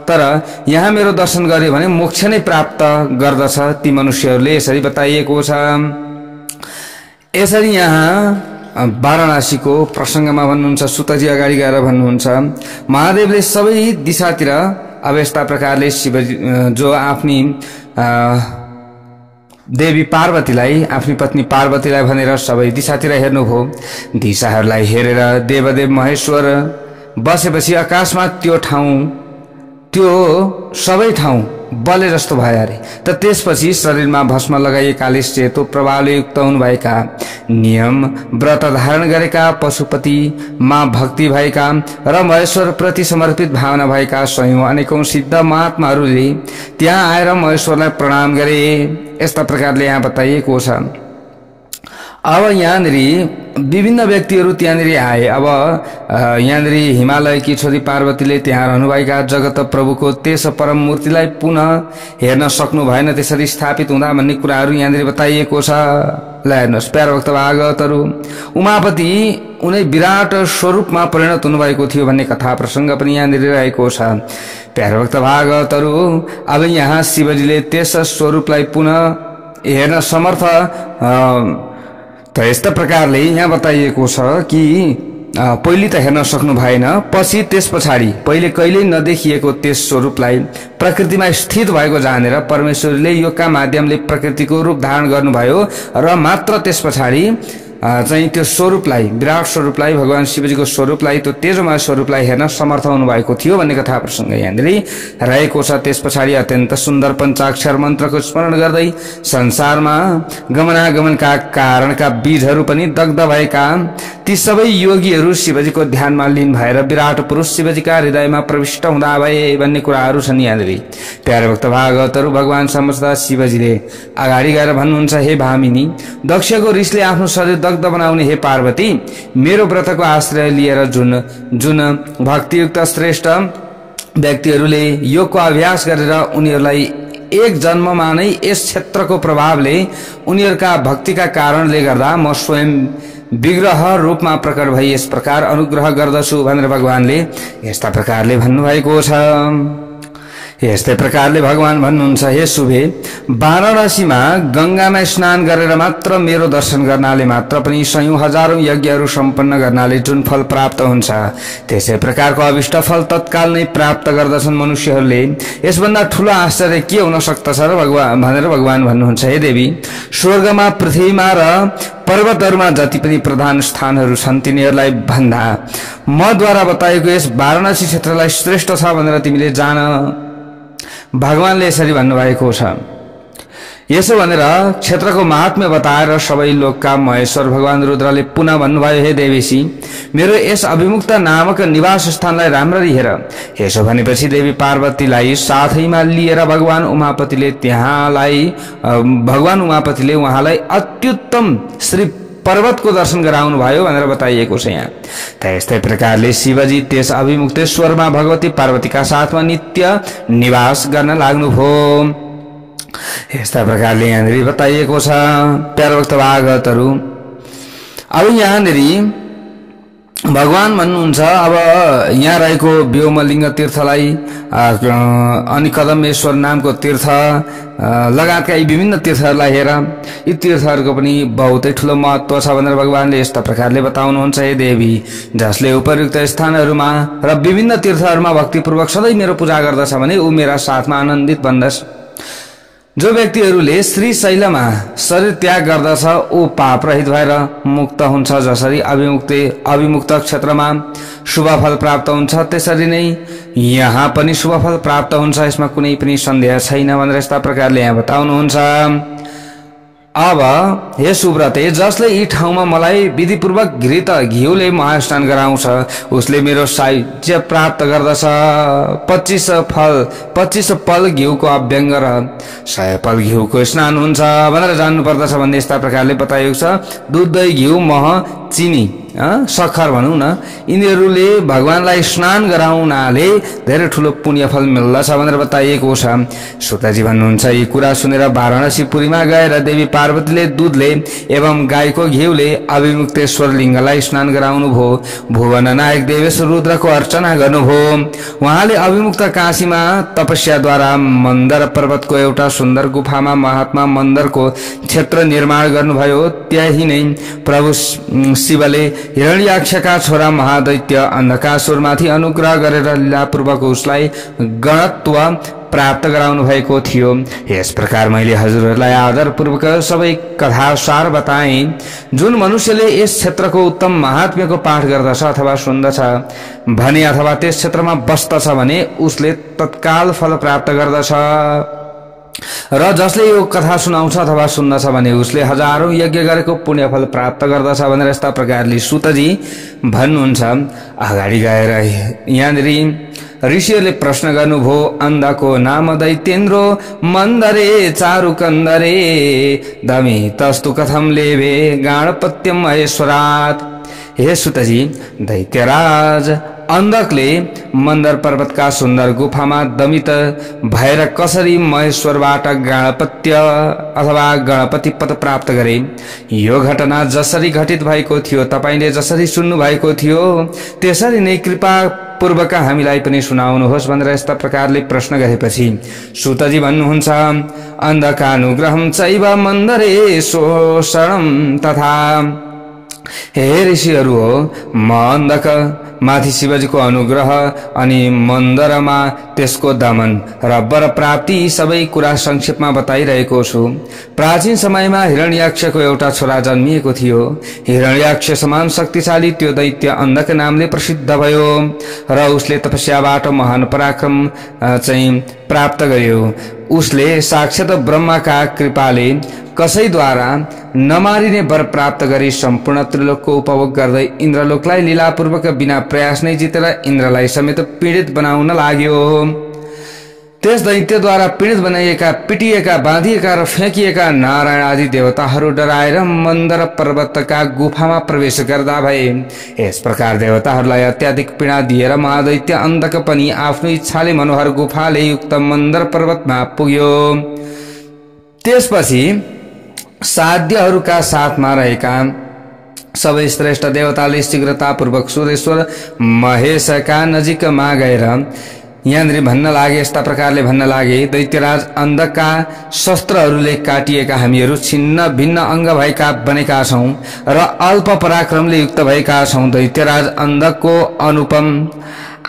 तर यहाँ मेरो दर्शन गर्यो भने मोक्ष नै प्राप्त गर्दछ। ती मनुष्यहरूले यसरी बताइएको छ। यसरी यहाँ वाराणसीको प्रसङ्गमा भन्नुहुन्छ, सुतजी अगाडि गएर भन्नुहुन्छ, महादेवले सबै दिशातिर अब यस्ता प्रकारले शिवजी जो आफ्नी देवी पार्वतीलाई, आफ्नी पत्नी पार्वतीलाई भनेर सबै दिशातिर हेर्नुभयो। दिशाहरूलाई हेरेर देवदेव महेश्वर बसेपछि आकाशमा त्यो सबै ठाउँ बले जस्तो भयो अरे। त त्यसपछि शरीरमा भस्म लगाइएकाले सेतो प्रभावले युक्त हुनुभएका, नियम व्रत धारण गरेका, पशुपति मा भक्ति भएका र महेश्वर प्रति समर्पित भावना भएका स्वयं अनेकौं सिद्ध महात्माहरूले त्यहाँ आएर महेश्वरलाई प्रणाम गरे। यस्ता प्रकारले यहाँ बताइएको छ। अब यहाँनिर विभिन्न व्यक्तिहरू त्यहाँनिर आए। अब यहाँनिर हिमालयकी छोरी पार्वतीले त्यहाँ रहनुभएका जगत प्रभुको त्यस परम मूर्तिलाई पुनः हेर्न सक्नु भएन, त्यसरी स्थापित हुँदा भन्ने कुराहरू यहाँनिर बताइएको छ। ल हेर्नुहोस् प्यारो भक्त भागवतहरू, उमापति उनै विराट स्वरूपमा परिणत हुनुभएको थियो भन्ने कथा प्रसङ्ग पनि यहाँनिर रहेको छ। प्यारो भक्त भागवतहरू, अब यहाँ शिवजीले त्यस स्वरूपलाई पुनः हेर्न समर्थ त यस्ता प्रकारले यहाँ बताइएको छ कि पहिले त हेर्न सक्नु भएन, पछि त्यस पछाडि पहिले कहिल्यै नदेखिएको त्यस स्वरूपलाई प्रकृतिमा स्थित भएको जानेर परमेश्वरले योगका माध्यमले प्रकृतिको रूप धारण गर्नुभयो र मात्र त्यस पछाडि चाहिँ त्यो स्वरूपलाई, विराट स्वरूपलाई, भगवान शिवजीको स्वरूपलाई, त्यो तेजोमय स्वरूपलाई हेर्न समर्थ हुनुभएको थियो भन्ने कथा प्रसंग यहाँनिर रहेको छ। त्यस पछाडि अत्यन्त सुन्दर पञ्चाक्षर मन्त्रको स्मरण गर्दै संसारमा गमनागमनका कारणका बीजहरू पनि दग्ध भएका ती सबै योगीहरू शिवजीको ध्यानमा लीन भएर विराट पुरुष शिवजीका हृदयमा प्रविष्ट हुँदा भए भन्ने कुराहरू छन्। यहाँनिर प्यारे भक्त भागवतहरू भगवान समस्त शिवजीले अगाडि गएर भन्नुहुन्छ, हे भामिनी, दक्षको रिसले आफ्नो शरीर दग्ध बनाउने हे पार्वती, मेरो व्रतको आश्रय लिएर जुन भक्तियुक्त श्रेष्ठ व्यक्तिहरूले योगको अभ्यास गरेर उनीहरूलाई एक जन्ममा नै यस क्षेत्रको प्रभावले उनीहरूका भक्तिका कारणले गर्दा म स्वयं विग्रह रूपमा प्रकट भई यस प्रकार अनुग्रह गर्दछु भनेर भगवानले यस्ता प्रकारले भन्नुभएको छ। यस्तै प्रकारले भगवान भन्नुहुन्छ, हे शुभे, वाराणसीमा गंगामा स्नान गरेर मात्र मेरो दर्शन गर्नाले मात्र पनि सयौं हजारौं यज्ञहरू सम्पन्न गर्नाले जुन फल प्राप्त हुन्छ त्यसै प्रकारको अभिष्ट फल तत्काल नै प्राप्त गर्दछन् मनुष्यहरूले। यसभन्दा ठूलो आश्चर्य के हुन सक्दछ र भनेर भगवान भन्नुहुन्छ, हे देवी, स्वर्गमा, पृथ्वीमा र पर्वतहरूमा जति पनि प्रधान स्थानहरू छन् तिनीहरूलाई भन्दा मद्वारा बताएको यस वाराणसी क्षेत्रलाई श्रेष्ठ छ भनेर तिमीले जान। भगवानले यसरी भन्नुभएको छ। यसो भनेर क्षेत्रको महात्म्य बताएर सबै लोकका महेश्वर भगवान रुद्रले पुनः भन्नुभयो, हे देवेशी, मेरो यस अभिमुक्त नामक निवास स्थानलाई राम्ररी हेर। यसो भनेपछि देवी पार्वतीलाई साथैमा लिएर भगवान उमापतिले उहाँलाई अत्युत्तम श्री पर्वतको दर्शन गराउनु भयो भनेर बताइएको छ। यहाँ त्यस्तै प्रकारले शिवजी त्यस अभिमुक्तेश्वरमा भगवती पार्वतीका साथमा नित्य निवास गर्न लाग्नुभयो। यस्ता प्रकारले यहाँनिर बताइएको छ। प्यारभक्त भागवतहरू, अब यहाँनिर भगवान भन्नुहुन्छ, अब यहाँ रहेको व्योमलिङ्ग तीर्थलाई अनि कदमेश्वर नामको तीर्थ लगायतका यी विभिन्न तीर्थहरूलाई हेर, यी तीर्थहरूको पनि बहुतै ठूलो महत्व छ भनेर भगवानले यस्ता प्रकारले बताउनुहुन्छ, हे देवी, जसले उपयुक्त स्थानहरूमा र विभिन्न तीर्थहरूमा भक्तिपूर्वक सधैँ मेरो पूजा गर्दछ भने ऊ मेरा साथमा आनन्दित बन्दछ। जो व्यक्तिहरूले श्रीशैलमा शरीर त्याग गर्दछ ऊ पाप रहित भएर मुक्त हुन्छ। जसरी अभिमुक्त क्षेत्रमा शुभ फल प्राप्त हुन्छ त्यसरी नै यहाँ पनि शुभ फल प्राप्त हुन्छ, यसमा कुनै पनि सन्देह छैन भनेर यस्ता प्रकारले यहाँ बताउनुहुन्छ। अब हे सुव्रते, जसले यी ठाउँमा मलाई विधिपूर्वक घृत घिउले महास्नान गराउँछ उसले मेरो सायुज्य प्राप्त गर्दछ। 25 पल घिउको अभ्यङ्ग र 100 पल घिउको स्नान हुन्छ भनेर जान्नु पर्दछ भन्ने यस्ता प्रकारले बताइएको छ। दूध, दही, घिउ, मह, चिनी, सक्खर भनौँ न, यिनीहरूले भगवानलाई स्नान गराउनाले धेरै ठूलो पुण्य फल मिल्दछ भनेर बताइएको छ। सुतजी भन्नुहुन्छ, यी कुरा सुनेर वाराणसीपुरीमा गएर देवी पार्वतीले दूधले एवं गाईको घिउले अभिमुक्तेश्वर लिङ्गलाई स्नान गराउनु भयो। भुवन नायक देवेश रुद्रको अर्चना गर्नुभयो। उहाँले अभिमुक्त काशीमा तपस्याद्वारा मन्दर पर्वतको एउटा सुन्दर गुफामा महात्मा मन्दरको क्षेत्र निर्माण गर्नुभयो। त्यही नै प्रभु शिवले हिरण्याक्षका छोरा महादैत्य अन्धकासुरमाथि अनुग्रह गरेर लीलापूर्वक उसलाई गणत्व प्राप्त गराउनु भएको थियो। यस प्रकार मैले हजुरहरूलाई आदरपूर्वक सबै कथासार बताएँ। जुन मनुष्यले यस क्षेत्रको उत्तम महात्म्यको पाठ गर्दछ अथवा सुन्दछ भने अथवा त्यस क्षेत्रमा बस्दछ भने उसले तत्काल फल प्राप्त गर्दछ र जसले यो कथा सुनाउँछ अथवा सुन्दछ भने उसले हजारौं यज्ञ गरेको पुण्य फल प्राप्त गर्दछ भनेर यस्ता प्रकारले सुतजी भन्नुहुन्छ। अगाडि गएर यहाँनिर ऋषिहरूले प्रश्न गर्नुभयो, अन्धको नाम दैत्येन्द्रो मन्दरे चारुकन्दरे दमी तस्तु कथम लेभे गाणपत्यम महेश्वरात्। हे सुतजी, दैत्यराज अन्धकले मन्दर पर्वतका सुन्दर गुफामा दमित भएर कसरी महेश्वरबाट गणपत्य अथवा गणपति पद प्राप्त गरे, यो घटना जसरी घटित भएको थियो तपाईले जसरी सुन्नु भएको थियो त्यसरी नै कृपा पूर्वक हामीलाई पनि सुनाउनुहोस् भनेर यस्ता प्रकारले प्रश्न गरेपछि सुतजी भन्नुहुन्छ अन्धकानुग्रहं चैव मन्दरे शोषणं तथा। हे ऋषिहरू हो, म अन्धक माथि शिवजीको अनुग्रह अनि मन्दरमा त्यसको दमन र वर प्राप्ति सबै कुरा संक्षेपमा बताइरहेको छु। प्राचीन समयमा हिरण्याक्षको एउटा छोरा जन्मिएको थियो। हिरण्याक्ष समान शक्तिशाली त्यो दैत्य अन्धक नामले प्रसिद्ध भयो र उसले तपस्याबाट महान पराक्रम चाहिँ प्राप्त गर्यो। उसले साक्षात ब्रह्माका कृपाले कसैद्वारा नमारिने वर प्राप्त गरी सम्पूर्ण त्रिलोकको उपभोग गर्दै इन्द्रलोकलाई लीलापूर्वक बिना प्रयास नै जितेर इन्द्रलाई समेत पीडित बनाउन लाग्यो। त्यस दैत्यद्वारा पीडित बनाइएका, पिटिएका, बाँधिएका र फ्याँकिएका नारायण आदि देवताहरू डराएर मन्दर पर्वतका गुफामा प्रवेश गर्दा भए। यस प्रकार देवताहरूलाई अत्याधिक पीडा दिएर महादैत्य अन्धक पनि आफ्नो इच्छाले मनोहर गुफाले युक्त मन्दर पर्वतमा पुग्यो। त्यसपछि साध्यहरूका साथमा रहेका सबै श्रेष्ठ देवताले शीघ्रतापूर्वक सुरेश्वर महेशका नजिकमा गएर यहाँनिर भन्न लागे, यस्ता प्रकारले भन्न लागे, दैत्यराज अन्धका शस्त्रहरूले काटिएका हामीहरू छिन्न भिन्न अङ्ग भएका बनेका छौं र अल्प पराक्रमले युक्त भएका छौं। दैत्यराज अन्धको अनुपम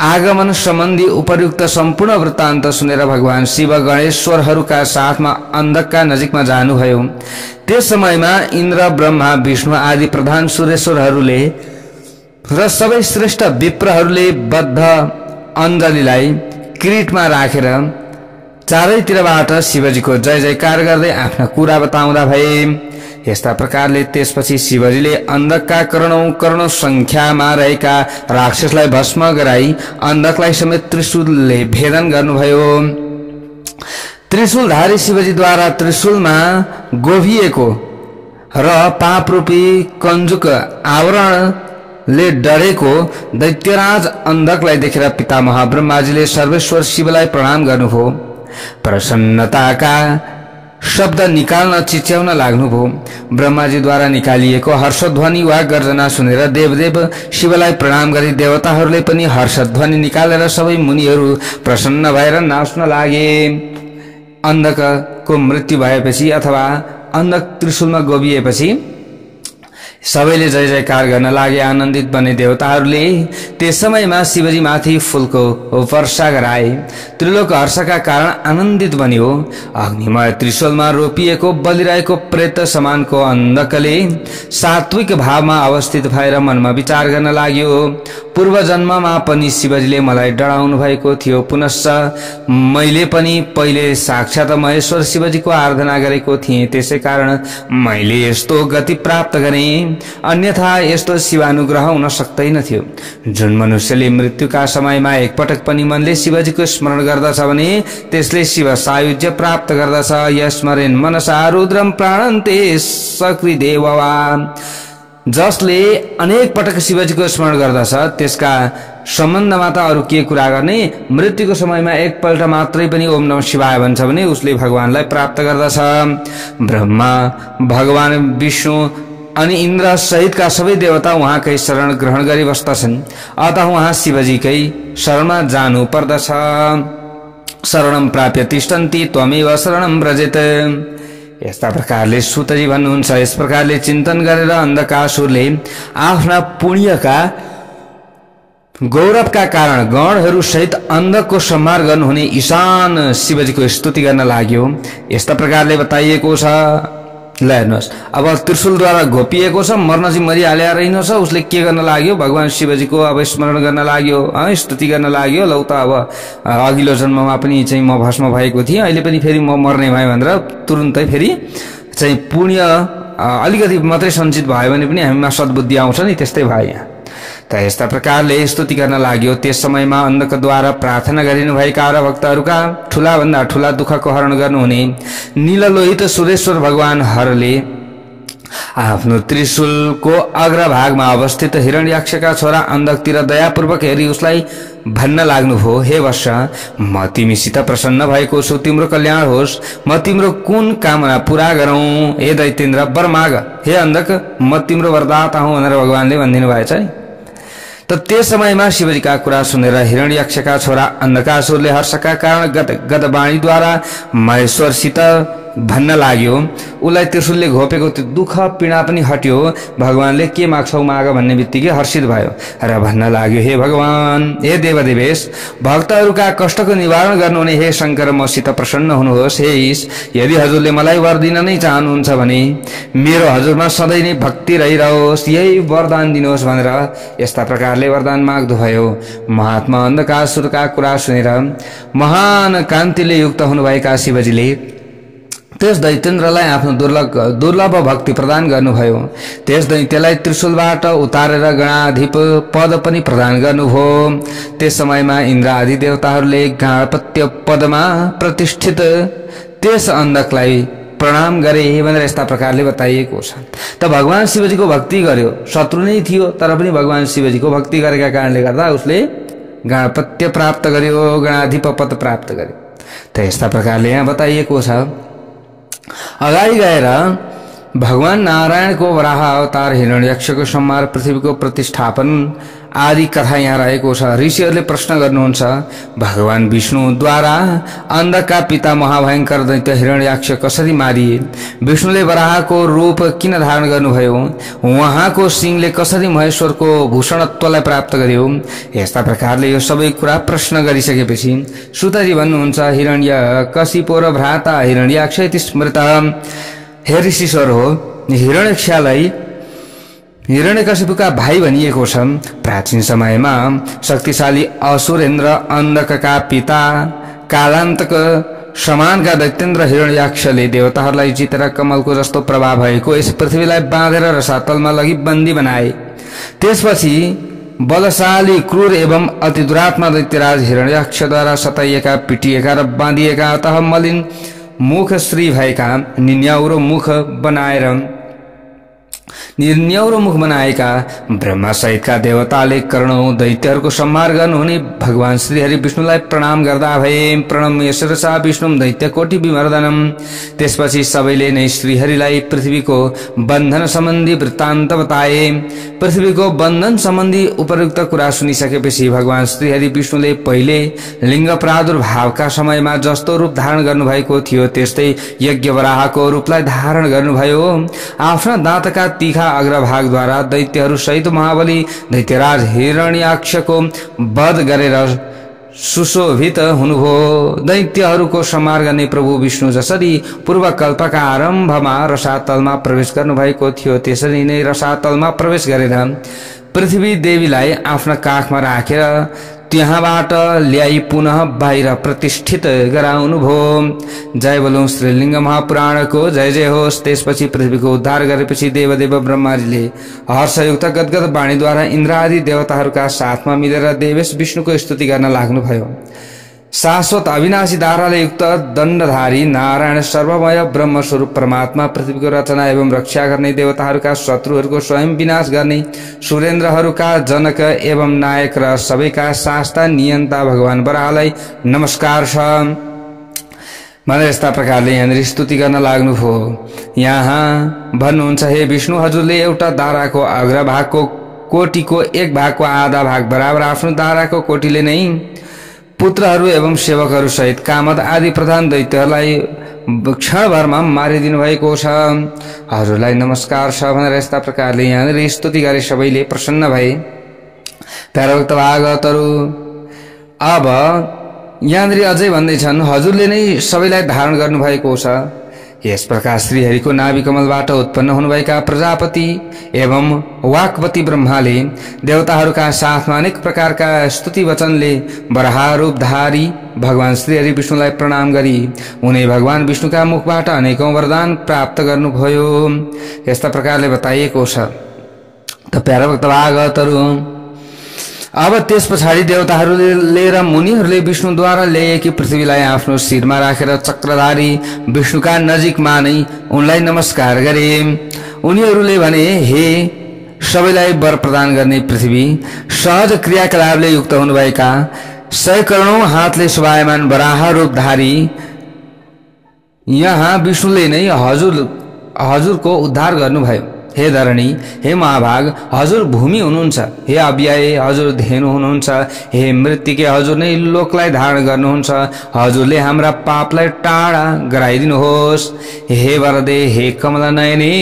आगमन सम्बन्धी उपयुक्त सम्पूर्ण वृत्तान्त सुनेर भगवान शिव गणेश्वरहरूका साथमा अन्धकका नजिकमा जानुभयो। त्यस समयमा इन्द्र, ब्रह्मा, विष्णु आदि प्रधान सुरेश्वरहरूले र सबै श्रेष्ठ विप्रहरूले बद्ध अञ्जलीलाई किरीटमा राखेर चारैतिरबाट शिवजीको जय जयकार गर्दै आफ्ना कुरा बताउँदा भए। यस्ता प्रकारले त्यसपछि शिवजीले अन्धकका करोडौं संख्यामा रहेका राक्षसलाई भस्म गराई अन्धकलाई समेत त्रिशूलले भेदन गर्नुभयो। त्रिशूलधारी शिवजीद्वारा त्रिशूलमा गोभिएको र पापरूपी कञ्जुक आवरणले डरेको दैत्यराज अन्धकलाई देखेर पितामह ब्रह्माजीले सर्वेश्वर शिवलाई प्रणाम गर्नुभयो। प्रसन्नताका शब्द निकाल्न चिच्याउन लाग्नुभयो। ब्रह्माजीद्वारा निकालिएको हर्षध्वनि वा गर्जना सुनेर देवदेव शिवलाई प्रणाम गरी देवताहरूले पनि हर्षध्वनि निकालेर सबै मुनिहरू प्रसन्न भएर नाच्न लागे। अन्धकको मृत्यु भएपछि अथवा अन्धक त्रिशूलमा गोभिएपछि सबैले जय जयकार गर्न लागे। आनन्दित बने देवताहरूले त्यस समयमा शिवजी माथि फूलको वर्षा गराए। त्रिलोक हर्षका कारण आनन्दित बन्यो। अग्निमय त्रिशूलमा रोपिएको बलिरहेको प्रेत समानको अन्धकले सात्विक भावमा अवस्थित भएर मनमा विचार गर्न लाग्यो। पूर्व जन्ममा पनि शिवजीले मलाई डराउनु भएको थियो। पुनश्च मैले पनि पहिले साक्षात महेश्वर शिवजीको आराधना गरेको थिएँ, त्यसै कारण मैले यस्तो गति प्राप्त गरेँ। अन्यथा यस्तो शिवानुग्रह हुन सक्दैन थियो। जुन मनुष्यले मृत्युका समयमा एकपटक पनि मनले शिवजीको स्मरण गर्दछ भने त्यसले शिव सायुज्य प्राप्त गर्दछ। यस्मरेन मनसा रुद्रम प्राणन्ते सक्रिदेववा। जसले अनेक पटक शिवजीको स्मरण गर्दछ त्यसका सम्बन्धमा त अरू के कुरा गर्ने। मृत्युको समयमा एकपल्ट मात्रै पनि ओम नमः शिवाय भन्छ भने उसले भगवानलाई प्राप्त गर्दछ। ब्रह्मा, भगवान विष्णु अनि इन्द्र सहितका सबै देवता उहाँकै शरण ग्रहण गरी बस्दछन्। अतः उहाँ शिवजीकै शरणमा जानु पर्दछ। शरणम प्राप्य तिष्ठन्ति त्वमेव शरणम व्रजेत। यस्ता प्रकारले सुतजी भन्नुहुन्छ। यस प्रकारले चिन्तन गरेर अन्धकासुरले आफ्ना पुण्यका गौरवका कारण गणहरू सहित अन्धको संहार गर्नुहुने ईशान शिवजीको स्तुति गर्न लाग्यो। यस्ता प्रकारले बताइएको छ। ल हेर्नुहोस्, अब त्रिशूलद्वारा घोपिएको छ, मर्न चाहिँ मरिहालेर रहेन छ। उसले के गर्न लाग्यो? भगवान शिवजीको अब स्मरण गर्न लाग्यो, स्तुति गर्न लाग्यो। लौ त अब अघिल्लो जन्ममा पनि चाहिँ म भस्म भएको थिएँ, अहिले पनि फेरि म मर्ने भएँ भनेर तुरुन्तै फेरि चाहिँ पुण्य अलिकति मात्रै सञ्चित भयो भने पनि हामीमा सद्बुद्धि आउँछ नि, त्यस्तै भयो यहाँ। त यस्ता प्रकारले स्तुति गर्न लाग्यो। त्यस समयमा अन्धकद्वारा प्रार्थना गरिनुभएका र भक्तहरूका ठूला भन्दा ठूला दुःखको हरण गर्नुहुने नीललोहित सुरेश्वर भगवान हरले आफ्नो त्रिशूलको अग्रभागमा अवस्थित हिरण्याक्षका छोरा अन्धकतिर दयापूर्वक हेरी उसलाई भन्न लाग्नुभयो, हे वत्स, म तिमीसित प्रसन्न भएको छु, तिम्रो कल्याण होस्। म तिम्रो कुन कामना पूरा गरौं? हे दैत्येन्द्र, वर माग। हे अन्धक, म तिम्रो वरदाता हुँ भनेर भगवानले भनिदिनु भएछ। त त्यस समयमा शिवजीका कुरा सुनेर हिरण्यक्षका छोरा अन्धकासुरले हर्षका कारण गदबाणीद्वारा महेश्वरसित भन्न लाग्यो। उसलाई त्रिशूलले घोपेको त्यो दुःख पीडा पनि हट्यो। भगवानले के माग्छौ माग भन्ने बित्तिकै हर्षित भयो र भन्न लाग्यो, हे भगवान, हे देवदेवेश, भक्तहरूका कष्टको निवारण गर्नुहुने हे शंकर, मसित प्रसन्न हुनुहोस्। हे ईश, यदि हजुरले मलाई वर दिन नै चाहनुहुन्छ भने मेरो हजुरमा सधैँ नै भक्ति रहिरहोस्, यही वरदान दिनुहोस् भनेर यस्ता प्रकारले वरदान माग्नुभयो। महात्मा अन्धकासुरका कुरा सुनेर महान कान्तिले युक्त हुनुभएका शिवजीले त्यस दैत्येन्द्रलाई आफ्नो दुर्लभ भक्ति प्रदान गर्नुभयो। त्यस दैत्यलाई त्रिशूलबाट उतारेर गणाधिप पद पनि प्रदान गर्नुभयो। त्यस समयमा इन्द्र आदि देवताहरूले गणपत्य पदमा प्रतिष्ठित त्यस अन्धकलाई प्रणाम गरे भनेर यस्ता प्रकारले बताइएको छ। त भगवान शिवजीको भक्ति गर्यो, शत्रु नै थियो तर पनि भगवान शिवजीको भक्ति गरेका कारणले गर्दा उसले गणपत्य प्राप्त गर्यो, गणाधिप पद प्राप्त गर्यो। त यस्ता प्रकारले यहाँ बताइएको छ। अगाडि गएर भगवान नारायणको वराह अवतार, हिरण्यक्षको संहार, पृथ्वीको प्रतिष्ठापन आदि कथा यहाँ रहेको छ। ऋषिहरूले प्रश्न गर्नुहुन्छ, भगवान विष्णुद्वारा अन्धका पिता महाभयंकर दैत्य हिरण्यक्ष कसरी मारिए? विष्णुले वराहको रूप किन धारण गर्नुभयो? उहाँको सिंहले कसरी महेश्वरको भूषणत्वलाई प्राप्त गर्यो? यस्ता प्रकारले यो सबै कुरा प्रश्न गरिसकेपछि सुतजी भन्नुहुन्छ, हिरण्यकशिपु र भ्राता हिरण्यक्ष इति स्मृत। हे ऋषिश्वर हो, हिरण्यक्षलाई हिरण्यकशिपुका भाइ भनिएको छ। प्राचीन समयमा शक्तिशाली असुरेन्द्र अन्धकका पिता कालान्तक समानका दैत्येन्द्र हिरण्यक्षले देवताहरूलाई जितेर कमलको जस्तो प्रभाव भएको यस पृथ्वीलाई बाँधेर रसातलमा लगी बन्दी बनाए। त्यसपछि बलशाली क्रूर एवं अति दुरात्मा दैत्यराज हिरण्यक्षद्वारा सताइएका, पिटिएका र बाँधिएका, अतः मलिन मुख श्री भएका निन्याउरो मुख बनाएका ब्रह्मा सहितका देवताले करोडौं दैत्यहरूको संहार गर्नुहुने भगवान श्रीहरि विष्णुलाई प्रणाम गर्दा भए, प्रणम्य शिरसा विष्णुम दैत्य कोटि विमर्दनम। त्यसपछि सबैले नै श्रीहरिलाई पृथ्वीको बन्धन सम्बन्धी वृत्तान्त बताए। पृथ्वीको बन्धन सम्बन्धी उपयुक्त कुरा सुनिसकेपछि भगवान श्रीहरि विष्णुले पहिले लिङ्ग प्रादुर्भावका समयमा जस्तो रूप धारण गर्नुभएको थियो त्यस्तै यज्ञ वराहको रूपलाई धारण गर्नुभयो। आफ्ना दाँतका तीखा अग्रभागद्वारा दैत्यहरू सहित महाबली दैत्यराज हिरण्यक्षको वध गरेर सुशोभित हुनुभयो। दैत्यहरूको संहार गर्ने प्रभु विष्णु जसरी पूर्व कल्पका आरम्भमा रसातलमा प्रवेश गर्नुभएको थियो त्यसरी नै रसातलमा प्रवेश गरेर पृथ्वी देवीलाई आफ्ना काखमा राखेर त्यहाँबाट ल्याई पुनः बाहिर प्रतिष्ठित गराउनुभयो। जय बोलौं श्रीलिङ्ग महापुराणको जय जय होस्। त्यसपछि पृथ्वीको उद्धार गरेपछि देवदेव ब्रह्माजीले हर्षयुक्त गदगद वाणीद्वारा इन्द्र आदि देवताहरूका साथमा मिलेर देवेश विष्णुको स्तुति गर्न लाग्नुभयो। शाश्वत अविनाशी धाराले युक्त दण्डधारी नारायण सर्वमय ब्रह्मस्वरूप परमात्मा, पृथ्वीको रचना एवं रक्षा गर्ने, देवताहरूका शत्रुहरूको स्वयं विनाश गर्ने, सुरेन्द्रहरूका जनक एवं नायक र सबैका शास्ता नियन्ता भगवान वराहलाई नमस्कार छ भनेर यस्ता प्रकारले यहाँनिर स्तुति गर्न लाग्नुभयो। यहाँ भन्नुहुन्छ, हे विष्णु, हजुरले एउटा दाराको अग्रभागको कोटिको एक भागको आधा भाग बराबर आफ्नो दाराको कोटिले नै पुत्रहरू एवं सेवकहरू सहित कामद आदि प्रधान दैत्यहरूलाई क्षणभरमा मारिदिनु भएको छ। हजुरलाई नमस्कार छ भनेर यस्ता प्रकारले यहाँनिर स्तुति गरे। सबैले प्रसन्न भए। प्यारोक्त भागवतहरू अब यहाँनिर अझै भन्दैछन्, हजुरले नै सबैलाई धारण गर्नुभएको छ। यस प्रकार श्रीहरिको नाभि कमलबाट उत्पन्न हुनुभएका प्रजापति एवं वाक्पति ब्रह्माले देवताहरूका साथमा अनेक प्रकारका स्तुति वचनले वराह रूपधारी भगवान श्रीहरि विष्णुलाई प्रणाम गरी उनी भगवान विष्णुका मुखबाट अनेकौं वरदान प्राप्त गर्नुभयो। यस्ता प्रकारले बताइएको छ। त प्यारा भक्त भागवतहरू अब त्यस पछाडि देवताहरूले र मुनिहरूले विष्णुद्वारा ल्याएकी पृथ्वीलाई आफ्नो शिरमा राखेर चक्रधारी विष्णुका नजिकमा नै उनलाई नमस्कार गरे। उनीहरूले भने, हे सबैलाई वर प्रदान गर्ने पृथ्वी, सहज क्रियाकलापले युक्त हुनुभएका 100 करोडौं हातले शोभायमान वराह रूपधारी यहाँ विष्णुले नै हजुरको उद्धार गर्नुभयो। हे धरणी, हे महाभाग, हजुर भूमि हुनुहुन्छ। हे अव्यय, हजुर धेनु हुनुहुन्छ। हे मृत्युके, हजुर नै लोकलाई धारण गर्नुहुन्छ। हजुरले हाम्रा पापलाई टाढा गराइदिनुहोस्। हे वरदे, हे कमला नयनी,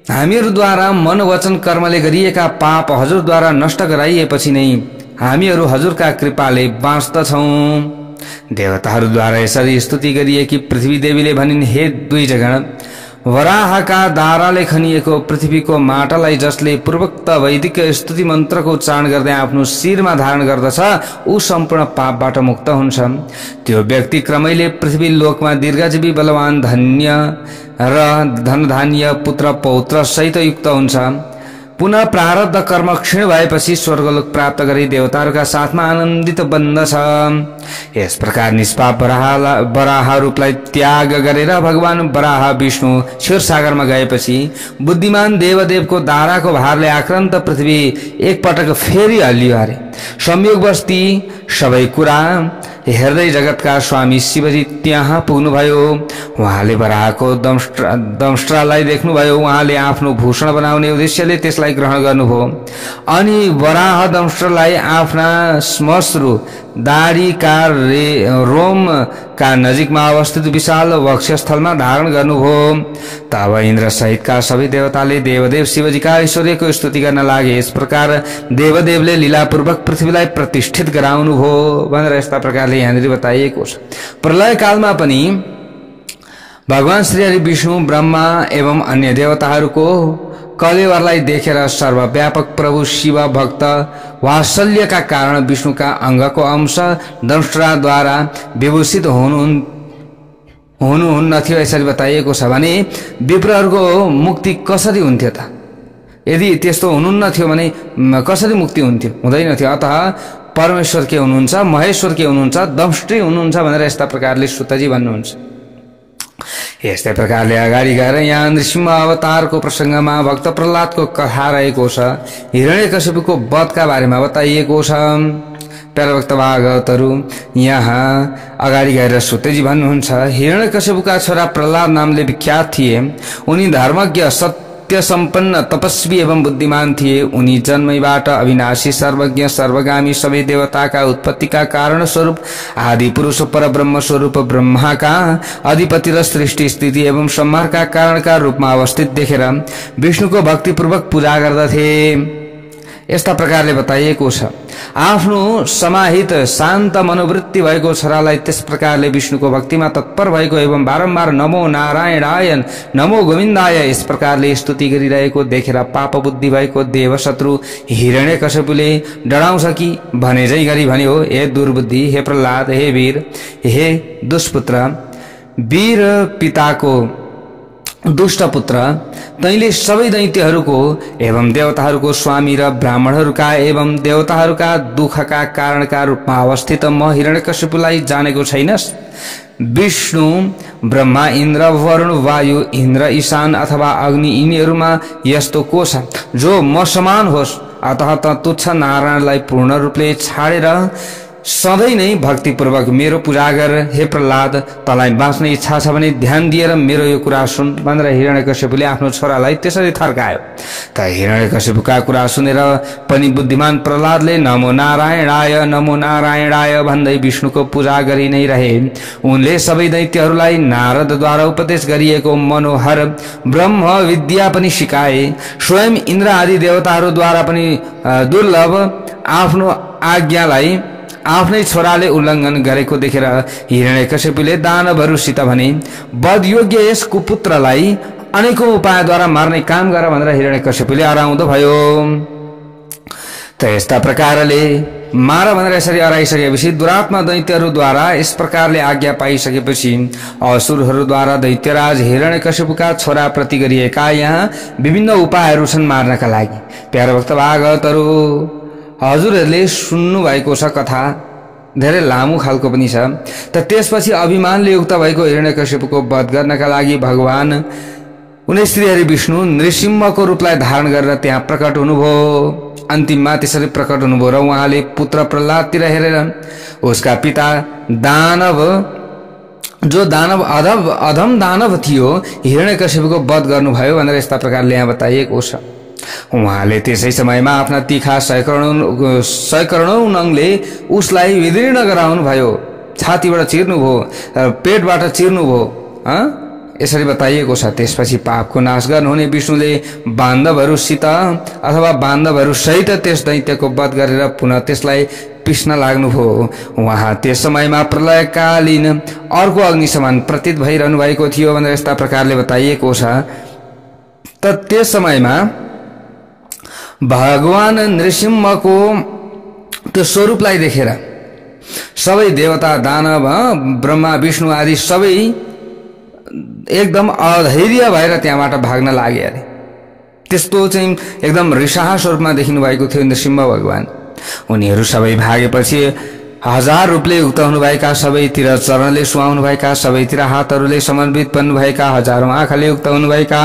हामीहरूद्वारा मन वचन कर्मले गरिएका पाप हजुरद्वारा नष्ट गराइएपछि नै हामीहरू हजुरका कृपाले बाँच्दछौँ। देवताहरूद्वारा यसरी स्तुति गरिएकी पृथ्वी देवीले भनिन्, हे द्विजगण, वराहका दाराले खनिएको पृथ्वीको माटालाई जसले पूर्वोक्त वैदिक स्तुति मन्त्रको उच्चारण गर्दै आफ्नो शिरमा धारण गर्दछ, ऊ सम्पूर्ण पापबाट मुक्त हुन्छ। त्यो व्यक्ति क्रमैले पृथ्वी लोकमा दीर्घजीवी, बलवान, धन्य र धनधान्य, पुत्र पौत्र सहित युक्त हुन्छ। पुनः प्रारब्ध कर्म क्षीण भएपछि स्वर्गलोक प्राप्त गरी देवताहरूका साथमा आनन्दित बन्दछ। यस प्रकार निष्पाप वराह रूपलाई त्याग गरेर भगवान वराह विष्णु क्षीरसागरमा गएपछि बुद्धिमान देवदेवको दाराको भारले आक्रान्त पृथ्वी एकपटक फेरि हल्लियो अरे। संयोगवश ती सबै कुरा हेर्दै जगतका स्वामी शिवजी त्यहाँ पुग्नुभयो। उहाँले वराहको दंष्ट्रालाई देख्नुभयो। उहाँले आफ्नो भूषण बनाउने उद्देश्यले त्यसलाई ग्रहण गर्नुभयो अनि वराह दंष्ट्रलाई आफ्ना श्मश्रु दाढीका रोमका नजिकमा अवस्थित विशाल वक्षस्थलमा धारण गर्नुभयो। तब इन्द्र सहितका सबै देवताले देवदेव शिवजीका ऐश्वर्यको स्तुति गर्न लागे। यस प्रकार देवदेवले लीलापूर्वक पृथ्वीलाई प्रतिष्ठित गराउनुभयो भनेर यस्ता प्रकारले यहाँनिर बताइएको छ। प्रलय कालमा पनि भगवान श्री हरि विष्णु ब्रह्मा एवं अन्य देवताहरूको कलेवरलाई देखेर सर्वव्यापक प्रभु शिव भक्त वात्सल्यका कारण विष्णुका अङ्गको अंश दंष्ट्राद्वारा विभूषित हुनुहुन्न थियो यसरी बताइएको छ। भने विप्रहरूको मुक्ति कसरी हुन्थ्यो त? यदि त्यस्तो हुनुहुन्न थियो भने कसरी मुक्ति हुन्थ्यो? हुँदैन थियो। अतः परमेश्वर के हुनुहुन्छ, महेश्वर के हुनुहुन्छ, दंष्ट्री हुनुहुन्छ भनेर यस्ता प्रकारले सुतजी भन्नुहुन्छ। यस्तै प्रकारले अगाडि गएर यहाँ नृसिंह अवतारको प्रसङ्गमा भक्त प्रहलादको कथा रहेको छ। हिरण्यकशिपुको वधका बारेमा बताइएको छ। प्यारा भक्त भागवतहरू यहाँ अगाडि गएर सुतेजी भन्नुहुन्छ, हिरण्यकशिपुका छोरा प्रहलाद नामले विख्यात थिए। उनी धर्मज्ञ, सत्य सम्पन्न, तपस्वी एवं बुद्धिमान थिए। उनी जन्मैबाट अविनाशी, सर्वज्ञ, सर्वगामी, सबै देवताका उत्पत्तिका कारण स्वरूप आदि पुरुष परब्रह्म स्वरूप ब्रह्माका अधिपति र सृष्टि स्थिति एवं संहारका कारणका रूपमा अवस्थित देखेर विष्णुको भक्तिपूर्वक पूजा गर्दथे। यस्ता प्रकारले बताइएको छ। आफ्नो समाहित शान्त मनोवृत्ति भएको छोरालाई त्यस प्रकारले विष्णुको भक्तिमा तत्पर भएको एवं बारम्बार नमो नारायणाय, नमो गोविन्दाय यस प्रकारले स्तुति गरिरहेको देखेर पाप बुद्धि भएको देवशत्रु हिरण्यकशिपुले डराउँछ कि भनेझै गरी भन्यो, हे दुर्बुद्धि, हे प्रहलाद, हे वीर, हे दुष्पुत्र, वीर पिताको दुष्ट पुत्र, तैले सबै दैत्यहरूको एवं देवताहरूको स्वामी र ब्राह्मणहरूका एवं देवताहरूका दुखका कारणका रूपमा अवस्थित म हिरण्यकशिपुलाई जानेको छैनस्? विष्णु, ब्रह्मा, इन्द्र, वरुण, वायु, इन्द्र, ईशान अथवा अग्नि यिनीहरूमा यस्तो को छ जो म समान होस्? अतः त तुच्छ नारायणलाई पूर्ण रूपले छाडेर सधैँ नै भक्तिपूर्वक मेरो पूजा गर। हे प्रहलाद, तँलाई बाँच्ने इच्छा छ भने ध्यान दिएर मेरो यो कुरा सुन भनेर हिरण्यकशिपुले आफ्नो छोरालाई त्यसरी थर्कायो। त हिरण्यकशिपुका कुरा सुनेर पनि बुद्धिमान प्रहलादले नमो नारायणाय, नमो नारायणाय भन्दै विष्णुको पूजा गरि नै रहे। उनले सबै दैत्यहरूलाई नारदद्वारा उपदेश गरिएको मनोहर ब्रह्म विद्या पनि सिकाए। स्वयं इन्द्र आदि देवताहरूद्वारा पनि दुर्लभ आफ्नो आज्ञालाई आफ्नै छोराले उल्लङ्घन गरेको देखेर हिरण्यकशिपुले दानवहरूसित भने, वधयोग्य यस कुपुत्रलाई अनेकौं उपायद्वारा मार्ने काम गर भनेर हिरण्यकशिपुले अराउँदो भयो। त यस्ता प्रकारले मार भनेर यसरी अराइसकेपछि दुरात्मा दैत्यहरूद्वारा यस प्रकारले आज्ञा पाइसकेपछि असुरहरूद्वारा दैत्यराज हिरण्यकशिपुका छोराप्रति गरिएका यहाँ विभिन्न उपायहरू छन् मार्नका लागि। प्यारा भक्त भागवतहरू, हजुरहरूले सुन्नु भएको छ कथा, धेरै लामो खालको पनि छ। त त्यसपछि अभिमानले युक्त भएको हिरण्यकशिपुको वध गर्नका लागि भगवान उनी श्री हरि विष्णु नृसिंहको रूपलाई धारण गरेर त्यहाँ प्रकट हुनुभयो। अन्तिममा त्यसरी प्रकट हुनुभयो र उहाँले पुत्र प्रहलादतिर हेरेर उसका पिता दानव जो दानव अधम दानव थियो हिरण्यकशिपुको वध गर्नुभयो भनेर यस्ता प्रकारले यहाँ बताइएको छ। उहाँले त्यसै समयमा आफ्ना तीखा सयकरोडौं नङले उसलाई विदीर्ण गराउनु भयो, छातीबाट चिर्नुभयो, पेटबाट चिर्नुभयो। यसरी बताइएको छ। त्यसपछि पापको नाश गर्नुहुने विष्णुले बान्धवहरूसित अथवा बान्धवहरू सहित त्यस दैत्यको वध गरेर पुनः त्यसलाई पिस्न लाग्नुभयो। उहाँ त्यस समयमा प्रलयकालीन अर्को अग्नि समान प्रतीत भइरहनु भएको थियो भनेर यस्ता प्रकारले बताइएको छ। त त्यस समयमा भगवान नृसिंहको त्यो स्वरूपलाई देखेर सबै देवता दानव ब्रह्मा विष्णु आदि सबै एकदम अधैर्य भएर त्यहाँबाट भाग्न लागे अरे। त्यस्तो चाहिँ एकदम रिसाहा स्वरूपमा देखिनु भएको थियो नृसिंह भगवान। उनीहरू सबै भागेपछि 1000 रूपले युक्त हुनुभएका, सबैतिर चरणले सुहाउनुभएका, सबैतिर हातहरूले समन्वित बन्नुभएका, हजारौं आँखाले युक्त हुनुभएका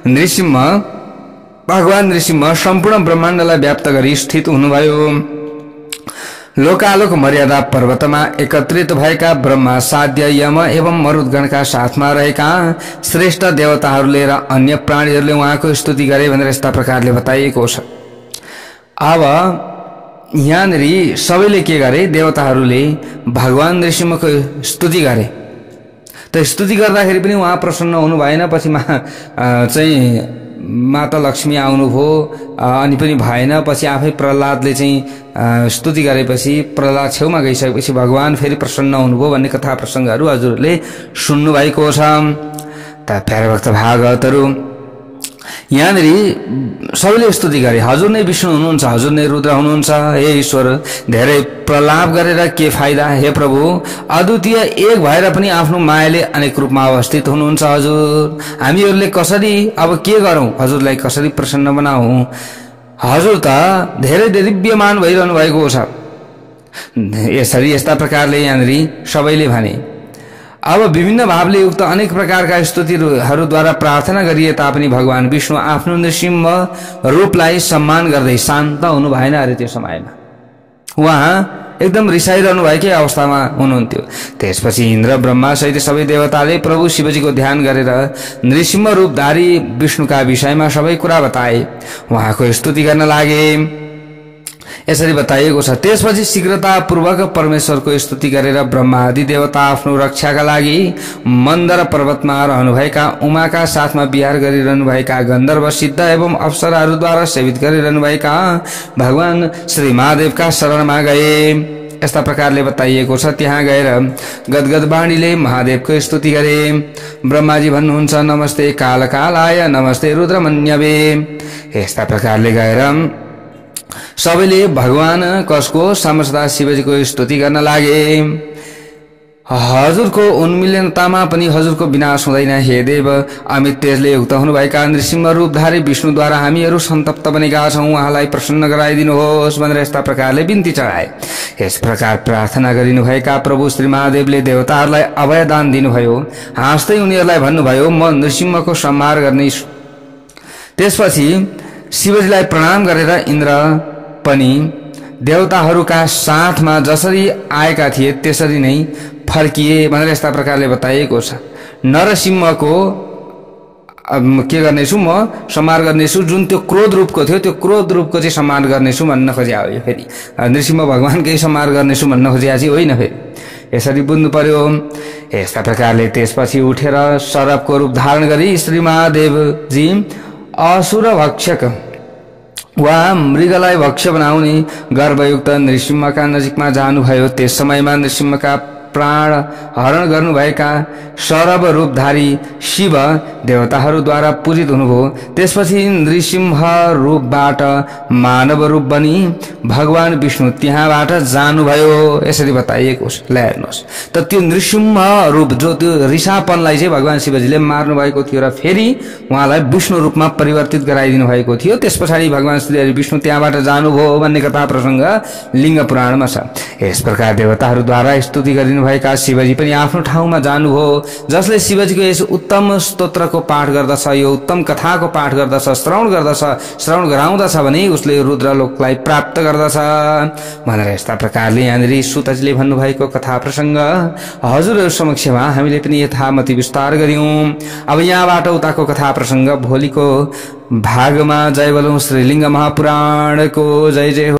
नृसिंह भगवान नृसिंह सम्पूर्ण ब्रह्माण्डलाई व्याप्त गरी स्थित हुनुभयो। लोकालोक मर्यादा पर्वतमा एकत्रित भएका ब्रह्मा, साध्य, यम एवं मरुदगणका साथमा रहेका श्रेष्ठ देवताहरूले र अन्य प्राणीहरूले उहाँको स्तुति गरे भनेर यस्ता प्रकारले बताइएको छ। अब यहाँनिर सबैले के गरे? देवताहरूले भगवान नृसिंहको स्तुति गरे। त स्तुति गर्दाखेरि पनि उहाँ प्रसन्न हुनु भएन। पछि चाहिँ माता लक्ष्मी आउनुभयो अनि पनि भएन। पछि आफै प्रहलादले चाहिँ स्तुति गरेपछि प्रहलाद छेउमा गइसकेपछि भगवान फेरि प्रसन्न हुनुभयो भन्ने कथा प्रसङ्गहरू हजुरले सुन्नु भएको छ। त प्यारे भक्त भागवतहरू, यहाँनिर सबैले स्तुति गरे। हजुर नै विष्णु हुनुहुन्छ, हजुर नै रुद्र हुनुहुन्छ। हे ईश्वर, धेरै प्रलाप गरेर के फाइदा? हे प्रभु, अद्वितीय एक भएर पनि आफ्नो मायाले अनेक रूपमा अवस्थित हुनुहुन्छ। हजुर, हामीहरूले कसरी अब के गरौं? हजुरलाई कसरी प्रसन्न बनाऊ? हजुर त धेरै दिव्यमान भइरहनु भएको छ। यसरी यस्ता प्रकारले यहाँनिर सबैले भने। अब विभिन्न भावले युक्त अनेक प्रकारका स्तुतिहरूद्वारा प्रार्थना गरिए तापनि भगवान विष्णु आफ्नो नृसिंह रूपलाई सम्मान गर्दै शान्त हुनु भएन अरे। त्यो समयमा उहाँ एकदम रिसाइरहनु भएकै अवस्थामा हुनुहुन्थ्यो। त्यसपछि इन्द्र ब्रह्मा सहित सबै देवताले प्रभु शिवजीको ध्यान गरेर नृसिंह रूपधारी विष्णुका विषयमा सबै कुरा बताए, उहाँको स्तुति गर्न लागे। यसरी बताइएको छ। त्यसपछि शीघ्रतापूर्वक परमेश्वरको स्तुति गरेर ब्रह्मा आदि देवता आफ्नो रक्षाका लागि मन्दर पर्वतमा रहनुभएका उमाका साथमा विहार गरिरहनुभएका गन्धर्व, सिद्ध एवं अप्सराहरूद्वारा सेवित गरिरहनुभएका भगवान श्री महादेवका शरणमा गए। यस्ता प्रकारले बताइएको छ। त्यहाँ गएर गदगद वाणीले महादेवको स्तुति गरे। ब्रह्माजी भन्नुहुन्छ, नमस्ते कालकालाय, नमस्ते रुद्रमन्यवे। यस्ता प्रकारले गएर सबैले भगवान कसको समस्त शिवजीको स्तुति गर्न लागे। हजुरको उन्मिलनतामा पनि हजुरको विनाश हुँदैन। हे देव, अमित तेजले युक्त हुनुभएका नृसिंह रूपधारी विष्णुद्वारा हामीहरू सन्तप्त बनेका छौं, उहाँलाई प्रसन्न गराइदिनुहोस् भनेर यस्ता प्रकारले बिन्ती चढाए। यस प्रकार प्रार्थना गरिनुभएका प्रभु श्री महादेवले देवताहरूलाई अभयदान दिनुभयो। हाँस्दै उनीहरूलाई भन्नुभयो, म नृसिंहको संहार गर्नेछु। त्यसपछि शिवजीलाई प्रणाम गरेर इन्द्र पनि देवताहरूका साथमा जसरी आएका थिए त्यसरी नै फर्किए भनेर यस्ता प्रकारले बताइएको छ। नरसिंहको के गर्नेछु? म संहार गर्नेछु। जुन त्यो क्रोध रूपको थियो त्यो क्रोध रूपको चाहिँ संहार गर्नेछु भन्न खोजे हो। फेरि नृसिंह भगवानकै संहार गर्नेछु भन्न खोजिया चाहिँ होइन। फेरि यसरी बुझ्नु पर्यो। यस्ता प्रकारले त्यसपछि उठेर सर्पको रूप धारण गरी श्री महादेवजी असुर भक्षक वा मृगलाई भक्ष्य बनाउने गर्भयुक्त नृसिंहका नजिकमा जानुभयो। त्यस समयमा नृसिंहका प्राण हरण गर्नुभएका सरब रूपधारी शिव देवताहरूद्वारा पूजित हुनुभयो। त्यसपछि नृसिंह रूपबाट मानव रूप बनी भगवान विष्णु त्यहाँबाट जानुभयो। यसरी बताइएको छ। ल हेर्नुहोस् त, त्यो नृसिंह रूप जो त्यो रिसापनलाई चाहिँ भगवान शिवजीले मार्नु भएको थियो र फेरि उहाँलाई विष्णु रूपमा परिवर्तित गराइदिनु भएको थियो। त्यस पछाडि भगवान श्री विष्णु त्यहाँबाट जानुभयो भन्ने कथा प्रसङ्ग लिङ्ग पुराणमा छ। यस प्रकार देवताहरूद्वारा स्तुति गरिनु दिनुभएका शिवजी पनि आफ्नो ठाउँमा जानुभयो। जसले शिवजीको यस उत्तम स्तोत्रको पाठ गर्दछ, यो उत्तम कथाको पाठ गर्दछ, श्रवण गर्दछ, श्रवण गराउँदछ भने उसले रुद्रलोकलाई प्राप्त गर्दछ भनेर यस्ता प्रकारले यहाँनिर सुतजीले भन्नुभएको कथा प्रसंग हजुरहरु समक्षमा हामीले पनि यथामति विस्तार गर्यौं। अब यहाँबाट उताको कथा प्रसंग भोलिको भागमा जय बोलौं श्रीलिंग महापुराणको जय जय।